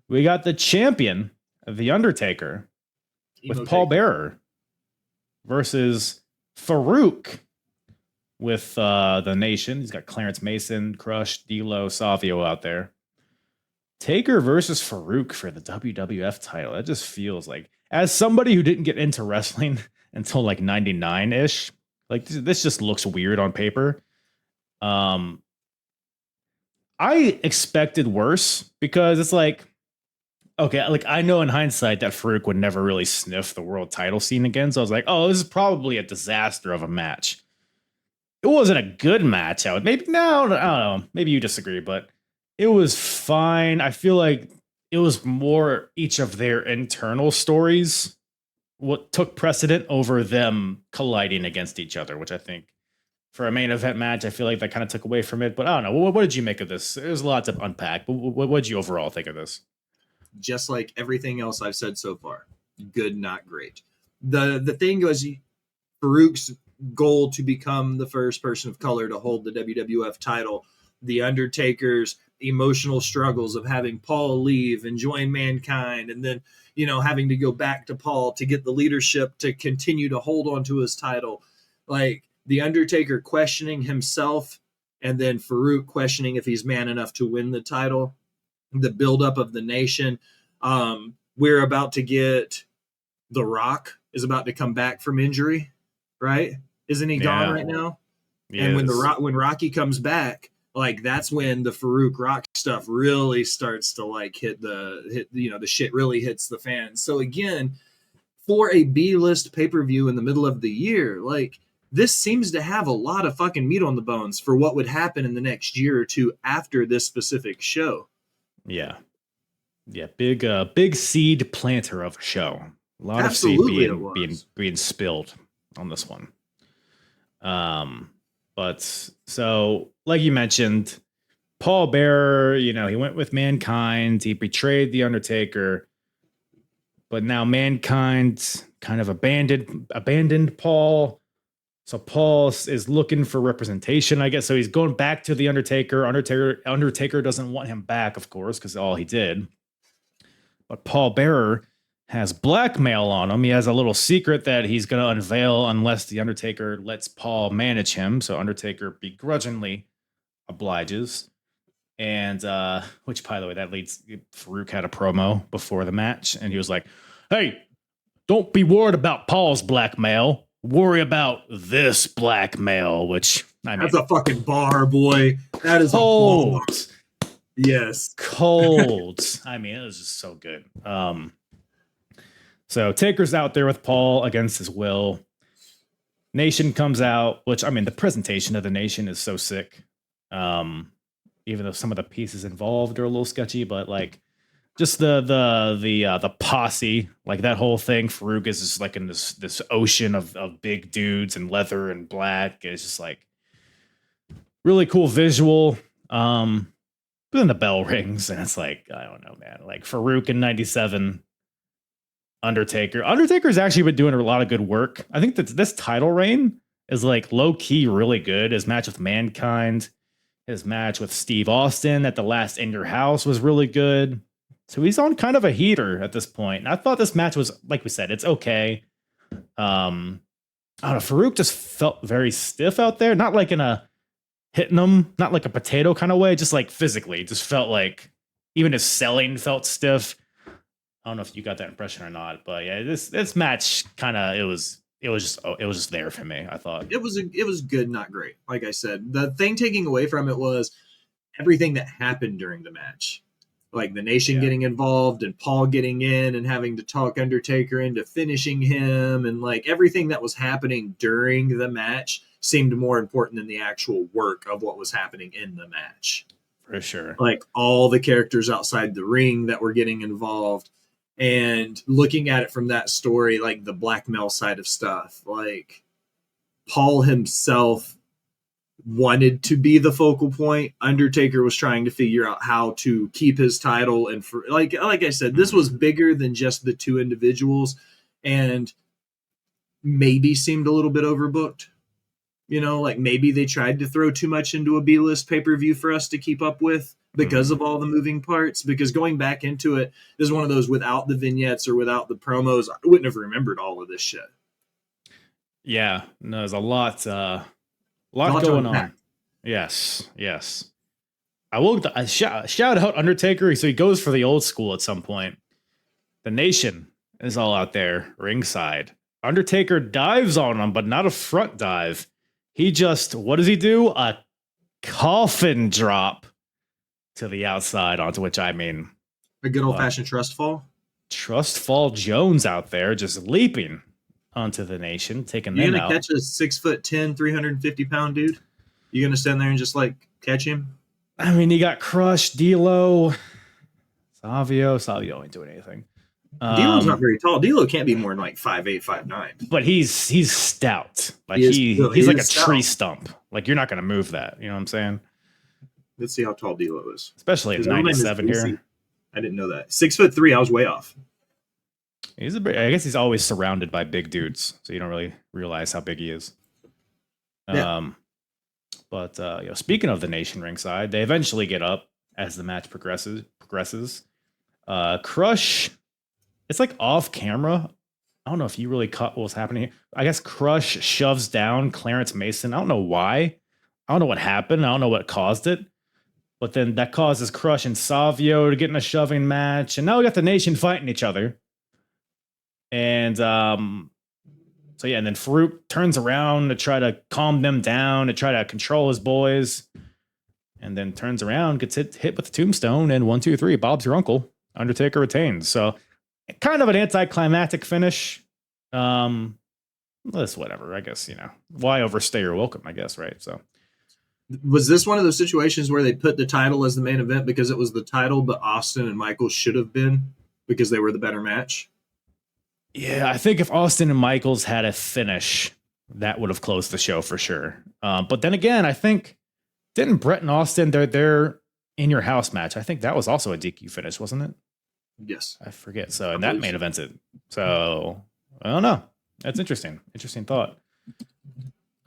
A: We got the champion, The Undertaker, with Paul Bearer versus Farooq, with the Nation. He's got Clarence Mason, Crush, D'Lo, Savio out there. Taker versus Farooq for the WWF title. That just feels like, as somebody who didn't get into wrestling until like 99 ish, like this just looks weird on paper. I expected worse because it's like, okay, like I know in hindsight that Farooq would never really sniff the world title scene again. So I was like, oh, this is probably a disaster of a match. It wasn't a good match. Maybe now, I don't know. Maybe you disagree, but it was fine. I feel like it was more each of their internal stories what took precedent over them colliding against each other, which I think for a main event match, I feel like that kind of took away from it. But I don't know. What did you make of this? There's a lot to unpack. But what did you overall think of this?
C: Just like everything else I've said so far, good, not great. The thing was Farouk's goal to become the first person of color to hold the WWF title, the Undertaker's emotional struggles of having Paul leave and join Mankind, and then, you know, having to go back to Paul to get the leadership to continue to hold on to his title. Like the Undertaker questioning himself and then Farooq questioning if he's man enough to win the title, the buildup of the Nation. We're about to get The Rock is about to come back from injury, right? Isn't he gone right now? And when Rocky comes back, like that's when the Farooq Rock stuff really starts to like hit the shit really hits the fan. So again, for a B-list pay-per-view in the middle of the year, like this seems to have a lot of fucking meat on the bones for what would happen in the next year or two after this specific show.
A: Yeah. Big seed planter of a show. A lot Absolutely of seed being spilled on this one. But so like you mentioned, Paul Bearer, you know, he went with Mankind, he betrayed the Undertaker, but now Mankind kind of abandoned Paul. So Paul is looking for representation, I guess. So he's going back to the Undertaker. Undertaker doesn't want him back, of course, because all he did. But Paul Bearer has blackmail on him. He has a little secret that he's going to unveil unless the Undertaker lets Paul manage him. So Undertaker begrudgingly obliges. And which, by the way, that leads Farooq had a promo before the match. And he was like, hey, don't be worried about Paul's blackmail. Worry about this blackmail, which I mean,
C: that's a fucking bar, boy. That is cold. A bar. Yes.
A: Cold. I mean, it was just so good. So Taker's out there with Paul against his will. Nation comes out, which I mean, the presentation of the Nation is so sick. Even though some of the pieces involved are a little sketchy, but like just the posse, like that whole thing. Farooq is just like in this ocean of big dudes and leather and black. It's just like really cool visual. But then the bell rings and it's like, I don't know, man. Like Farooq in 97. Undertaker's actually been doing a lot of good work. I think that this title reign is like low key really good. His match with Mankind, his match with Steve Austin at the last In Your House was really good. So he's on kind of a heater at this point. And I thought this match was, like we said, it's okay. I don't know. Farooq just felt very stiff out there. Not like in a hitting him, not like a potato kind of way, just like physically. Just felt like even his selling felt stiff. I don't know if you got that impression or not, but yeah, this match kind of it was just there for me. I thought
C: it was good, not great. Like I said, the thing taking away from it was everything that happened during the match, like the Nation getting involved and Paul getting in and having to talk Undertaker into finishing him, and like everything that was happening during the match seemed more important than the actual work of what was happening in the match.
A: For sure,
C: like all the characters outside the ring that were getting involved. And looking at it from that story, like the blackmail side of stuff, like Paul himself wanted to be the focal point. Undertaker was trying to figure out how to keep his title. And for like I said, this was bigger than just the two individuals and maybe seemed a little bit overbooked. You know, like maybe they tried to throw too much into a B-list pay-per-view for us to keep up with because of all the moving parts. Because going back into it, this is one of those without the vignettes or without the promos, I wouldn't have remembered all of this shit.
A: Yeah, no, there's a lot A lot
C: Y'all
A: going
C: doing
A: on. Yes. I will shout out Undertaker. So he goes for the old school at some point. The Nation is all out there ringside. Undertaker dives on him, but not a front dive. He just, what does he do? A coffin drop to the outside, onto which I mean
C: A good old-fashioned trust fall.
A: Trust Fall Jones out there just leaping onto the Nation, taking
C: You
A: them
C: gonna
A: out.
C: catch a 6'10", 350-pound dude? You gonna stand there and just like catch him?
A: I mean, you got Crush, D'Lo, Savio ain't doing anything.
C: D'Lo's not very tall. D'Lo can't be more than like 5'8", 5'9".
A: But he's stout. Like
C: He
A: he's like a
C: stout.
A: tree stump. Like you're not gonna move that. You know what I'm saying?
C: Let's see how tall D'Lo is.
A: Especially at
C: His real name is
A: 97
C: DC.
A: here.
C: I didn't know that. 6'3". I was way off.
A: He's I guess he's always surrounded by big dudes, so you don't really realize how big he is.
C: Yeah.
A: But speaking of the Nation ringside, they eventually get up as the match progresses. Crush, it's like off camera. I don't know if you really caught what was happening here. I guess Crush shoves down Clarence Mason. I don't know why. I don't know what happened. I don't know what caused it. But then that causes Crush and Savio to get in a shoving match. And now we got the Nation fighting each other. And and then Farooq turns around to try to calm them down, to try to control his boys. And then turns around, gets hit with the tombstone, and 1, 2, 3, Bob's your uncle. Undertaker retains. So kind of an anticlimactic finish. That's whatever, I guess, why overstay your welcome, I guess, right? So
C: Was this one of those situations where they put the title as the main event because it was the title, but Austin and Michaels should have been because they were the better match?
A: yeah, I think if Austin and Michaels had a finish, that would have closed the show for sure. But then again, I think, didn't Brett and Austin, they're in your house match, I think that was also a DQ finish, wasn't it?
C: Yes.
A: I forget. So, and that main evented. So, I don't know. That's interesting. Interesting thought.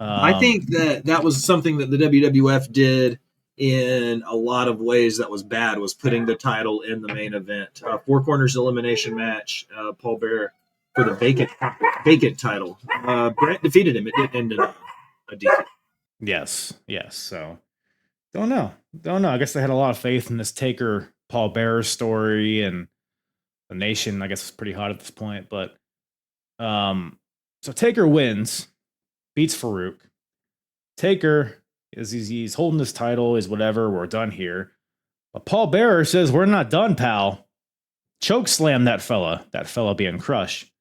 C: I think that was something that the WWF did in a lot of ways that was bad, was putting the title in the main event. Four Corners elimination match, Paul Bearer for the vacant title. Brett defeated him. It didn't end in a DQ.
A: Yes. So, don't know. I guess they had a lot of faith in this Taker Paul Bearer story, and the Nation, I guess, is pretty hot at this point. But so Taker wins, beats Farooq. Taker he's holding this title, is whatever, we're done here. But Paul Bearer says, we're not done, pal. Choke slam that fella being Crush.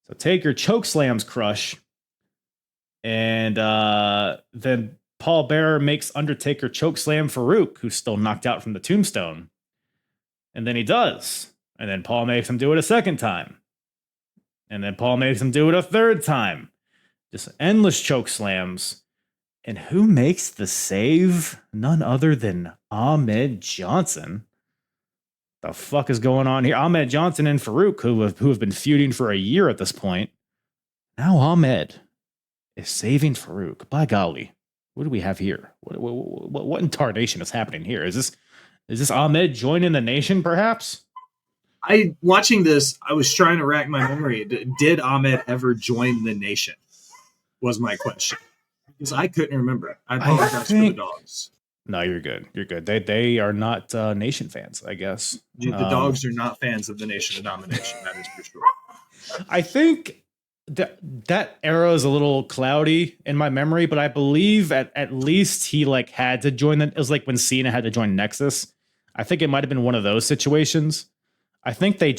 A: So Taker choke slams Crush. And then Paul Bearer makes Undertaker choke slam Farooq, who's still knocked out from the tombstone. And then he does. And then Paul makes him do it a second time. And then Paul makes him do it a third time. Just endless choke slams. And who makes the save? None other than Ahmed Johnson. The fuck is going on here? Ahmed Johnson and Farooq, who have been feuding for a year at this point. Now Ahmed is saving Farooq. By golly, what do we have here? What incarnation is happening here? Is this Ahmed joining the Nation, perhaps?
C: Watching this, I was trying to rack my memory. Did Ahmed ever join the Nation? Was my question. Because I couldn't remember. I apologize for the dogs.
A: No, you're good. They are not Nation fans, I guess.
C: The dogs are not fans of the Nation of Domination. That is for sure.
A: I think that era is a little cloudy in my memory, but I believe at least he had to join. It was like when Cena had to join Nexus. I think it might have been one of those situations. I think they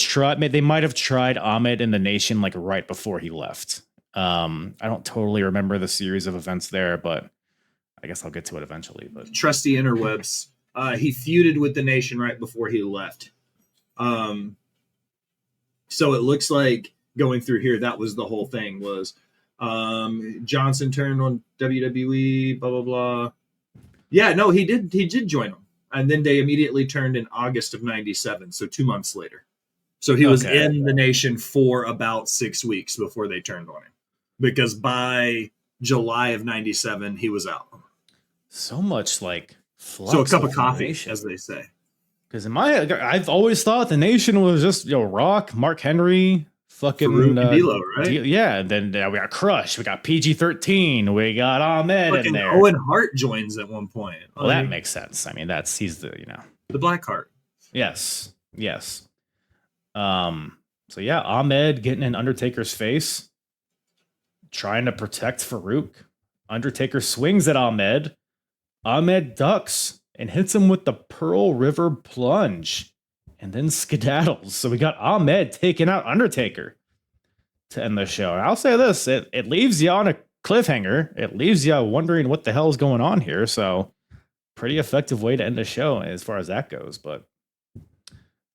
A: might have tried Ahmed in the Nation right before he left. I don't totally remember the series of events there, but I guess I'll get to it eventually. But
C: trusty interwebs. He feuded with the Nation right before he left. So it looks like going through here, that was the whole thing. Was Johnson turned on WWE, blah blah blah. Yeah, no, he did join them, and then they immediately turned in August of '97, so 2 months later. So he was in the Nation for about 6 weeks before they turned on him, because by July of '97 he was out.
A: So much flux.
C: So a cup of coffee, as they say.
A: Because I've always thought the Nation was just Rock, Mark Henry, fucking
C: Farooq and D'Lo, right?
A: yeah. And then we got Crush, we got PG-13, we got Ahmed in
C: Fucking
A: there.
C: Owen Hart joins at one point.
A: Well, that makes sense. I mean, he's the
C: the Black Heart.
A: Yes. So yeah, Ahmed getting in Undertaker's face, trying to protect Farooq. Undertaker swings at Ahmed. Ahmed ducks and hits him with the Pearl River plunge and then skedaddles. So we got Ahmed taking out Undertaker to end the show. And I'll say this, it leaves you on a cliffhanger. It leaves you wondering what the hell is going on here. So pretty effective way to end the show as far as that goes. But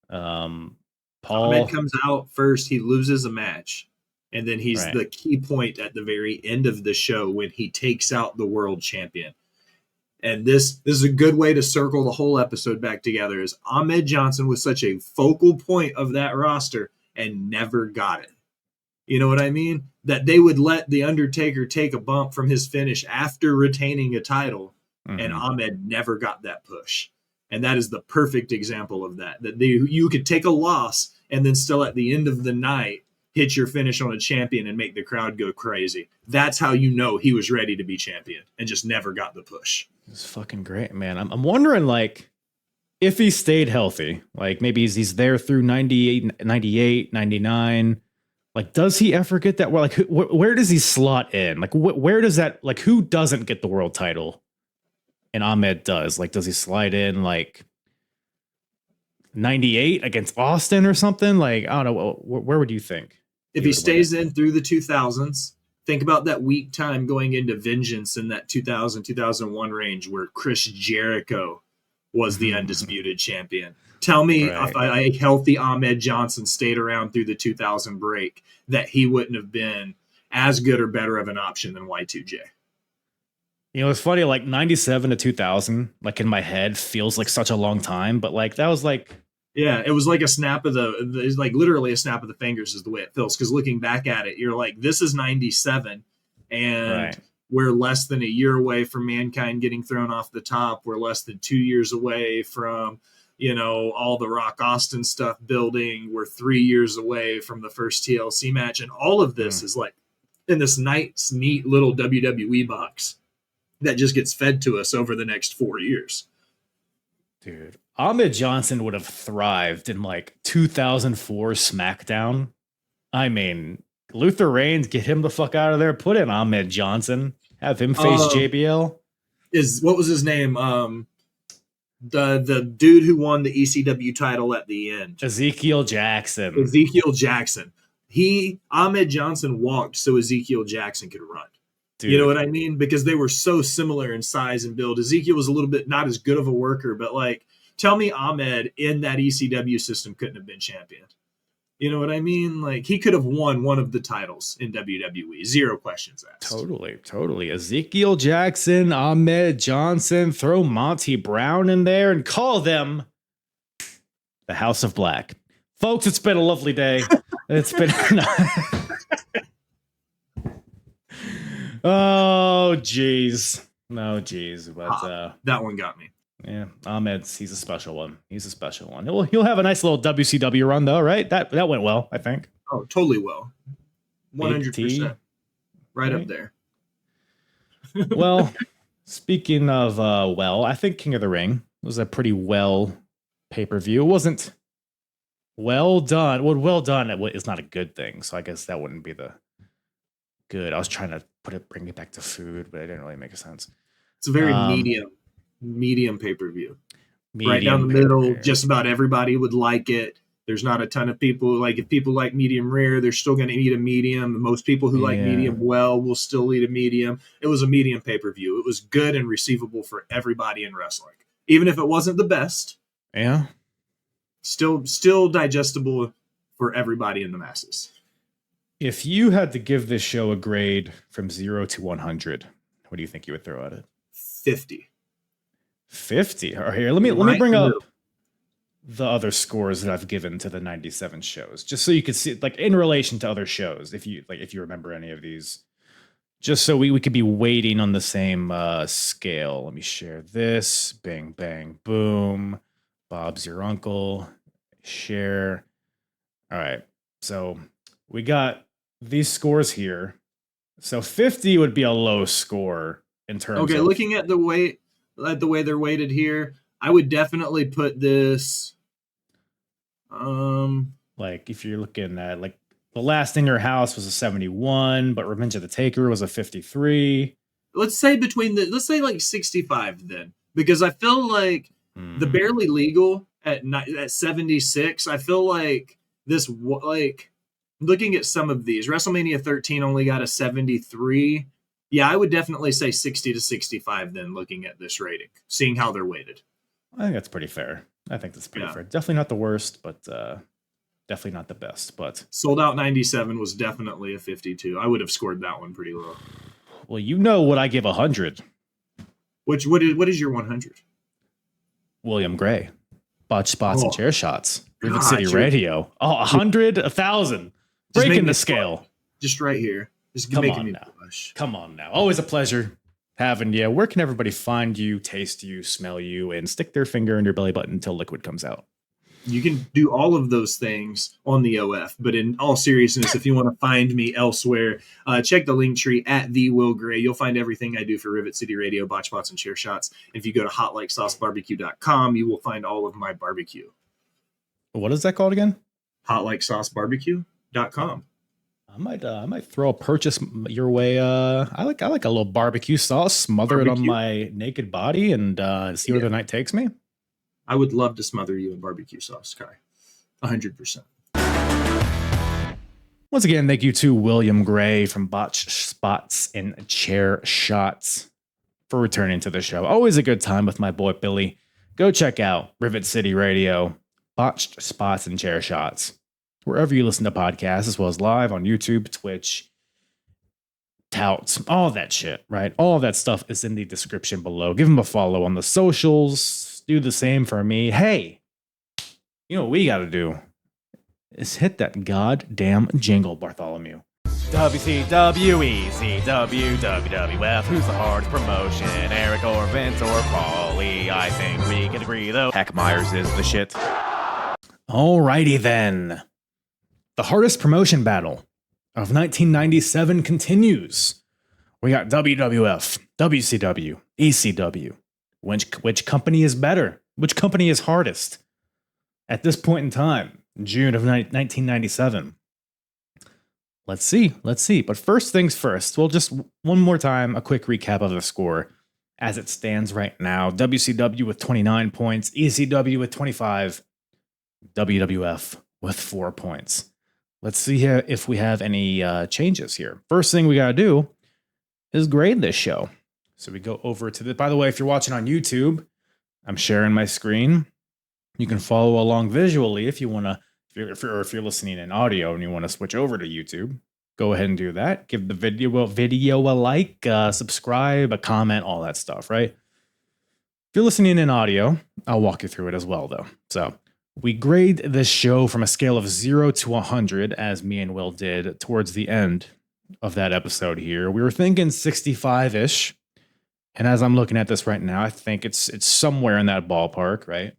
A: Paul
C: Ahmed comes out first. He loses a match. And then he's the key point at the very end of the show when he takes out the world champion. And this is a good way to circle the whole episode back together. Is Ahmed Johnson was such a focal point of that roster and never got it. You know what I mean? That they would let The Undertaker take a bump from his finish after retaining a title, and Ahmed never got that push. And that is the perfect example of that. That you could take a loss and then still at the end of the night hit your finish on a champion and make the crowd go crazy. That's how you know he was ready to be champion and just never got the push.
A: It's fucking great, man. I'm wondering, like, if he stayed healthy, like maybe he's there through 98, 99. Like, does he ever get that? Well, like, where does he slot in? Like, where does that, like, who doesn't get the world title? And Ahmed does. Like, does he slide in, like, 98 against Austin or something? Like, I don't know. Where would you think?
C: If he stays in through the 2000s, think about that week time going into Vengeance in that 2000, 2001 range where Chris Jericho was the undisputed champion. Tell me if a healthy Ahmed Johnson stayed around through the 2000 break that he wouldn't have been as good or better of an option than Y2J.
A: You know, it's funny, like 97 to 2000, like in my head feels like such a long time, but like that was like,
C: yeah, it was like a snap of it's like literally a snap of the fingers is the way it feels. Because looking back at it, you're like, this is 97 and we're less than a year away from Mankind getting thrown off the top. We're less than 2 years away from, you know, all the Rock Austin stuff building. We're 3 years away from the first TLC match. And all of this is like in this nice, neat little WWE box that just gets fed to us over the next 4 years.
A: Dude, Ahmed Johnson would have thrived in like 2004 SmackDown. I mean, Luther Reigns, get him the fuck out of there. Put in Ahmed Johnson. Have him face JBL.
C: What was his name? The dude who won the ECW title at the end.
A: Ezekiel Jackson.
C: Ahmed Johnson walked so Ezekiel Jackson could run. Dude. You know what I mean? Because they were so similar in size and build. Ezekiel was a little bit not as good of a worker, but like, tell me Ahmed in that ECW system couldn't have been champion. You know what I mean? Like, he could have won one of the titles in WWE. Zero questions asked.
A: Totally. Ezekiel Jackson, Ahmed Johnson, throw Monty Brown in there and call them the House of Black. Folks, it's been a lovely day. It's been... Oh, geez. No, geez. But
C: that one got me.
A: Yeah, he's a special one. He'll have a nice little WCW run, though, right? That went well, I think.
C: Oh, totally well. 100%. Right up there.
A: Well, speaking of I think King of the Ring was a pretty well pay-per-view. It wasn't well done. Well done is not a good thing, so I guess that wouldn't be the good. I was trying to bring it back to food, but it didn't really make sense.
C: It's a very medium pay-per-view. Right down the middle. Just about everybody would like it. There's not a ton of people. Like, if people like medium rare, they're still going to eat a medium. Most people who like medium well will still eat a medium. It was a medium pay-per-view. It was good and receivable for everybody in wrestling. Even if it wasn't the best.
A: Yeah.
C: Still digestible for everybody in the masses.
A: If you had to give this show a grade from 0 to 100, what do you think you would throw at it?
C: 50.
A: 50. All right, here, let me bring up the other scores that I've given to the 97 shows, just so you can see, like, in relation to other shows, if you remember any of these, just so we could be weighting on the same scale. Let me share this. Bang, bang, boom. Bob's your uncle. Share. All right. So we got these scores here. So 50 would be a low score in terms
C: Okay,
A: of
C: looking at the way they're weighted here, I would definitely put this.
A: Like if you're looking at like The Last in Your House was a 71, but Revenge of the Taker was a 53.
C: Let's say like 65 then, because I feel like the Barely Legal at 76. I feel like looking at some of these, WrestleMania 13 only got a 73. Yeah, I would definitely say 60 to 65 then, looking at this rating, seeing how they're weighted.
A: I think that's pretty fair. I think that's pretty fair. Definitely not the worst, but definitely not the best. But
C: Sold Out 97 was definitely a 52. I would have scored that one pretty low.
A: Well, you know what I give 100.
C: What is your 100?
A: William Gray. Botched Spots and Chair Shots. Rivet
C: God,
A: City Radio. Oh, 100, 1,000. Breaking the scale.
C: Just right here. Just
A: Come
C: making
A: on
C: me
A: now.
C: blush.
A: Come on now. Always a pleasure having you. Where can everybody find you, taste you, smell you, and stick their finger in your belly button until liquid comes out?
C: You can do all of those things on the OF, but in all seriousness, if you want to find me elsewhere, check the link tree at the Will Gray. You'll find everything I do for Rivet City Radio, Botched Spots, and Chair Shots. If you go to hotlikesaucebarbecue.com, you will find all of my barbecue.
A: What is that called again?
C: hotlikesaucebarbecue.com.
A: I might throw a purchase your way. I like a little barbecue sauce, smother it on my naked body, and see where the night takes me.
C: I would love to smother you in barbecue sauce, Kai. 100%.
A: Once again, thank you to William Gray from Botched Spots and Chair Shots for returning to the show. Always a good time with my boy Billy. Go check out Rivet City Radio, Botched Spots and Chair Shots, wherever you listen to podcasts, as well as live on YouTube, Twitch, Touts, all that shit, right? All that stuff is in the description below. Give them a follow on the socials. Do the same for me. Hey, you know what we got to do is hit that goddamn jingle, Bartholomew. WCW, ECW, WWF, who's the hardest promotion? Eric or Vince or Paulie? I think we can agree, though. Hack Myers is the shit. Alrighty then. The hardest promotion battle of 1997 continues. We got WWF, WCW, ECW. Which company is better? Which company is hardest? At this point in time, June of 1997. Let's see. But first things first, well, just one more time, a quick recap of the score as it stands right now. WCW with 29 points, ECW with 25, WWF with 4 points. Let's see here if we have any changes here. First thing we got to do is grade this show. So we go over to by the way, if you're watching on YouTube, I'm sharing my screen. You can follow along visually if you want to, if you're listening in audio and you want to switch over to YouTube, go ahead and do that. Give the video a like, subscribe, a comment, all that stuff, right? If you're listening in audio, I'll walk you through it as well, though. So we grade this show from a scale of 0 to 100, as me and Will did towards the end of that episode here. We were thinking 65-ish. And as I'm looking at this right now, I think it's somewhere in that ballpark, right?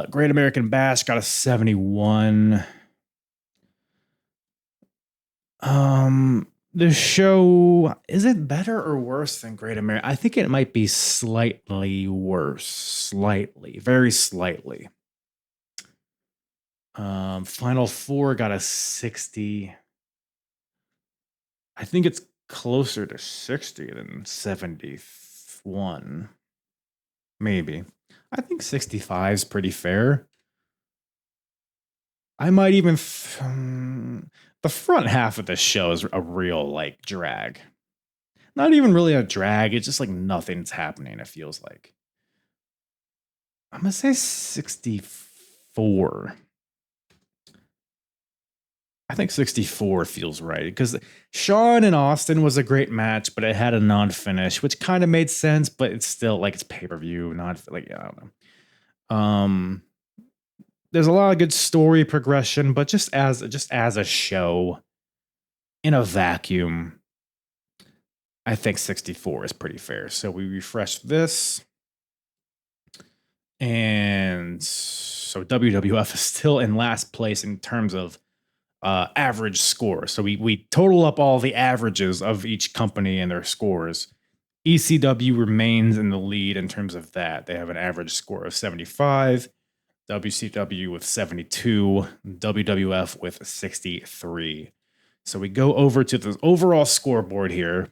A: Great American Bash got a 71. The show, is it better or worse than Great American? I think it might be slightly worse. Slightly. Very slightly. Final Four got a 60. I think it's closer to 60 than 71. Maybe. I think 65 is pretty fair. I might even... the front half of this show is a real, like, drag. Not even really a drag. It's just like nothing's happening, it feels like. I'm going to say 64. I think 64 feels right because Shawn and Austin was a great match, but it had a non-finish, which kind of made sense, but it's still like it's pay-per-view, not like, I don't know. There's a lot of good story progression, but just as a show in a vacuum, I think 64 is pretty fair. So we refresh this. And so WWF is still in last place in terms of average score. So we total up all the averages of each company and their scores. ECW remains in the lead in terms of that. They have an average score of 75, WCW with 72, WWF with 63. So we go over to the overall scoreboard here.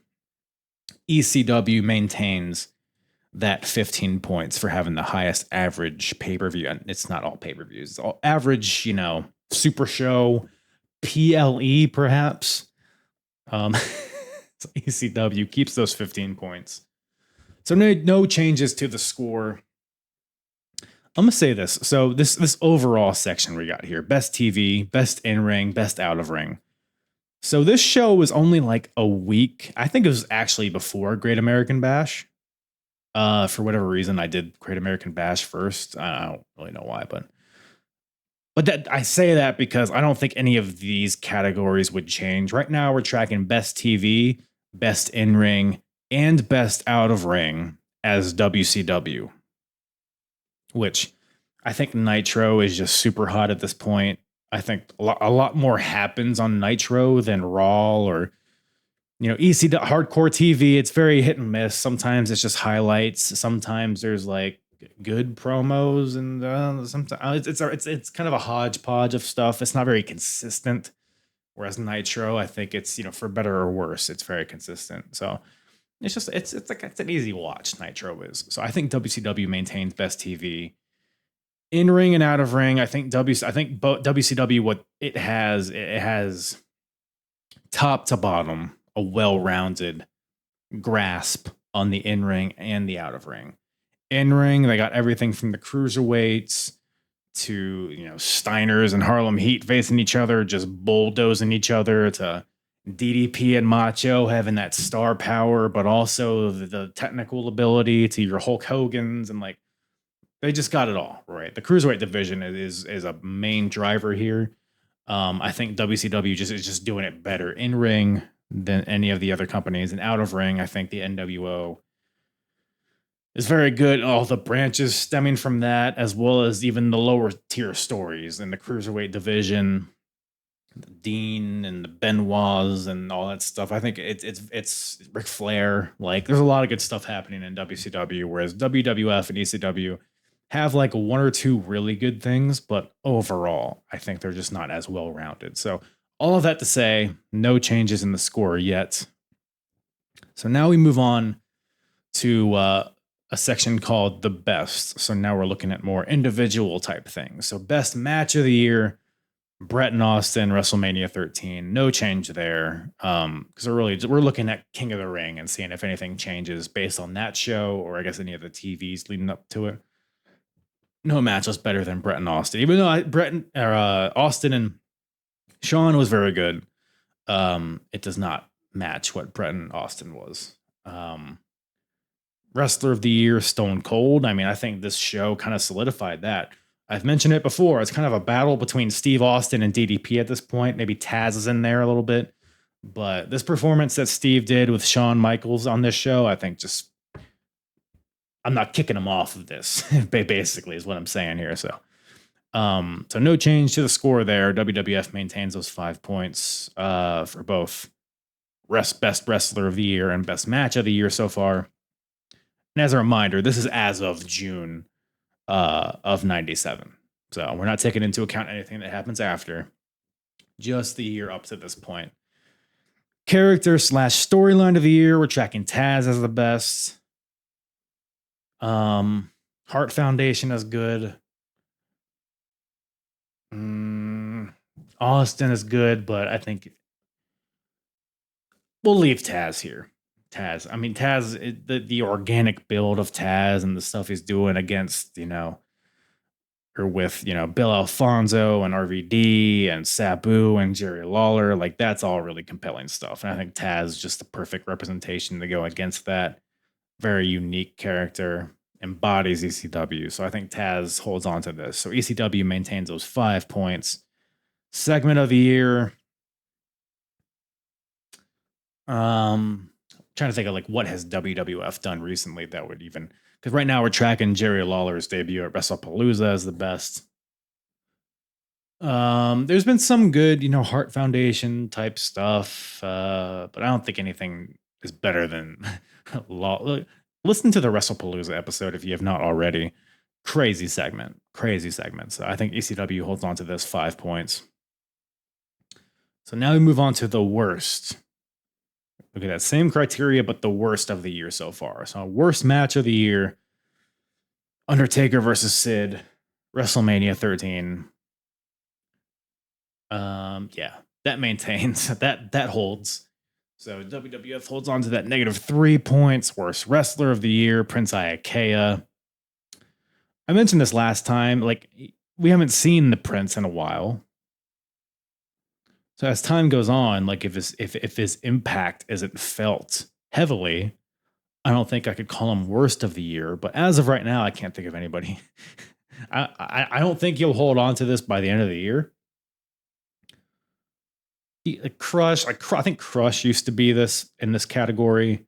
A: ECW maintains that 15 points for having the highest average pay-per-view. And it's not all pay-per-views. It's all average, Super Show, PLE perhaps. So ECW keeps those 15 points. So no changes to the score. I'm gonna say this. So this overall section we got here: best TV, best in-ring, best out-of-ring. So this show was only like a week. I think it was actually before Great American Bash. For whatever reason, I did Great American Bash first. I don't really know why, but that I say that because I don't think any of these categories would change. Right now, we're tracking best TV, best in-ring, and best out-of-ring as WCW, which I think Nitro is just super hot at this point. I think a lot more happens on Nitro than Raw or, ECW hardcore TV. It's very hit and miss. Sometimes it's just highlights. Sometimes there's like good promos, and sometimes it's kind of a hodgepodge of stuff. It's not very consistent. Whereas Nitro, I think it's, for better or worse, it's very consistent. So it's an easy watch. Nitro is. So I think WCW maintains best TV. In ring and out of ring, I think WCW, what it has top to bottom a well-rounded grasp on the in ring and the out of ring. In ring, they got everything from the cruiserweights to Steiners and Harlem Heat facing each other, just bulldozing each other, to DDP and Macho having that star power, but also the technical ability, to your Hulk Hogan's, and they just got it all right. The cruiserweight division is a main driver here. I think WCW is just doing it better in ring than any of the other companies, and out of ring, I think the NWO is very good. All the branches stemming from that, as well as even the lower tier stories in the cruiserweight division, the Dean and the Benoits and all that stuff. I think it's Ric Flair. There's a lot of good stuff happening in WCW, whereas WWF and ECW have one or two really good things, but overall, I think they're just not as well-rounded. So all of that to say, no changes in the score yet. So now we move on to a section called the best. So now we're looking at more individual type things. So best match of the year, Brett and Austin, WrestleMania 13. No change there. Because we're looking at King of the Ring and seeing if anything changes based on that show, or I guess any of the TVs leading up to it. No match was better than Brett and Austin, even though Austin and Shawn was very good. It does not match what Brett and Austin was. Wrestler of the Year, Stone Cold. I mean, I think this show kind of solidified that. I've mentioned it before. It's kind of a battle between Steve Austin and DDP at this point. Maybe Taz is in there a little bit. But this performance that Steve did with Shawn Michaels on this show, I think I'm not kicking him off of this, basically, is what I'm saying here. So no change to the score there. WWF maintains those 5 points for both best wrestler of the year and best match of the year so far. And as a reminder, this is as of June of 97. So we're not taking into account anything that happens after, just the year up to this point. Character / storyline of the year, we're tracking Taz as the best. Heart Foundation is good. Austin is good, but I think we'll leave Taz here. Taz, the organic build of Taz and the stuff he's doing against, or with, Bill Alfonso and RVD and Sabu and Jerry Lawler, that's all really compelling stuff. And I think Taz is just the perfect representation to go against that. Very unique character, embodies ECW. So I think Taz holds on to this. So ECW maintains those 5 points. Segment of the year. Trying to think of what has WWF done recently that would even, because right now we're tracking Jerry Lawler's debut at WrestlePalooza as the best. There's been some good, Heart Foundation type stuff, but I don't think anything is better than listen to the WrestlePalooza episode if you have not already. Crazy segment, crazy segments. I think ECW holds on to this 5 points. So now we move on to the worst. Look at that same criteria, but the worst of the year so far. So worst match of the year: Undertaker versus Sid, WrestleMania 13. Yeah, that maintains that holds. So WWF holds on to that -3 points. Worst wrestler of the year: Prince Iakea. I mentioned this last time. Like, we haven't seen the Prince in a while. So as time goes on, like if his impact isn't felt heavily, I don't think I could call him worst of the year. But as of right now, I can't think of anybody. I don't think he'll hold on to this by the end of the year. Crush, I think Crush used to be in this category.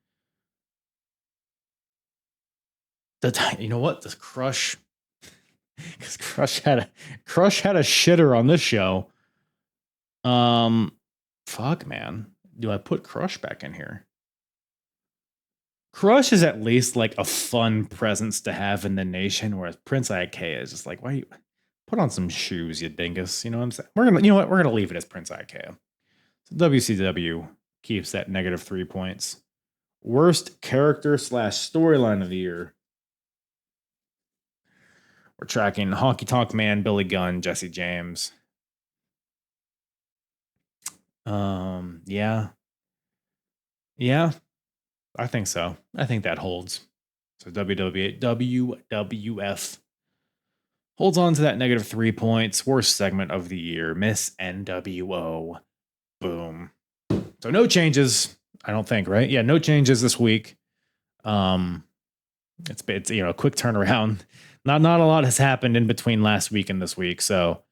A: You know what? This Crush, because Crush had a shitter on this show. Fuck, man. Do I put Crush back in here? Crush is at least like a fun presence to have in the nation, whereas Prince Iakea is just like, why you put on some shoes, you dingus? You know what I'm saying? We're gonna leave it as Prince Iakea. So WCW keeps that -3 points. Worst character / storyline of the year. We're tracking Honky Tonk Man, Billy Gunn, Jesse James. Yeah, I think so. I think that holds. So WWF holds on to that -3 points. Worst segment of the year: Miss NWO. Boom. So no changes, I don't think, right? Yeah, no changes this week. It's a quick turnaround. Not a lot has happened in between last week and this week, so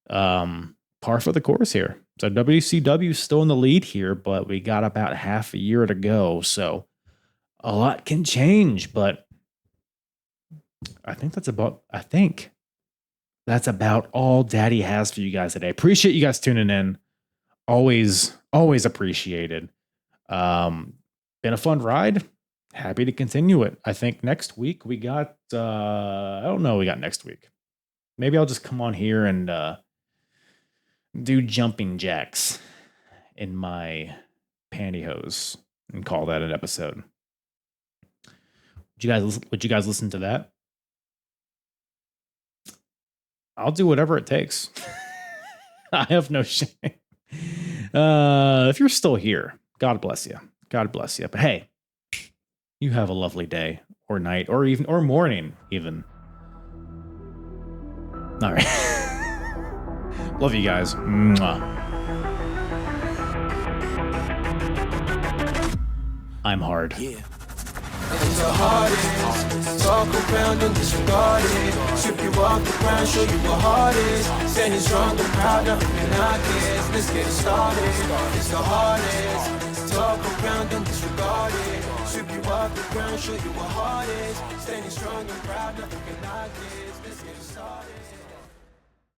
A: par for the course here. So WCW is still in the lead here, but we got about half a year to go, so a lot can change. But I think that's about all Daddy has for you guys today. Appreciate you guys tuning in. Always appreciated. Been a fun ride. Happy to continue it. I think next week we got I don't know what we got next week. Maybe I'll just come on here and do jumping jacks in my pantyhose and call that an episode. Would you guys listen to that? I'll do whatever it takes. I have no shame. If you're still here, God bless you. God bless you. But hey, you have a lovely day or night or morning even. All right. Love you guys. Mwah. I'm hard.
B: Yeah. And the hardest, talk around and disregard it. Strip you off the ground, show you what hard is. Standing strong and proud, nothing can knock it. Let's get it started. It's the hardest, talk around and disregard it. Strip you off the ground, show you what hard is. Standing strong and proud, nothing can knock it.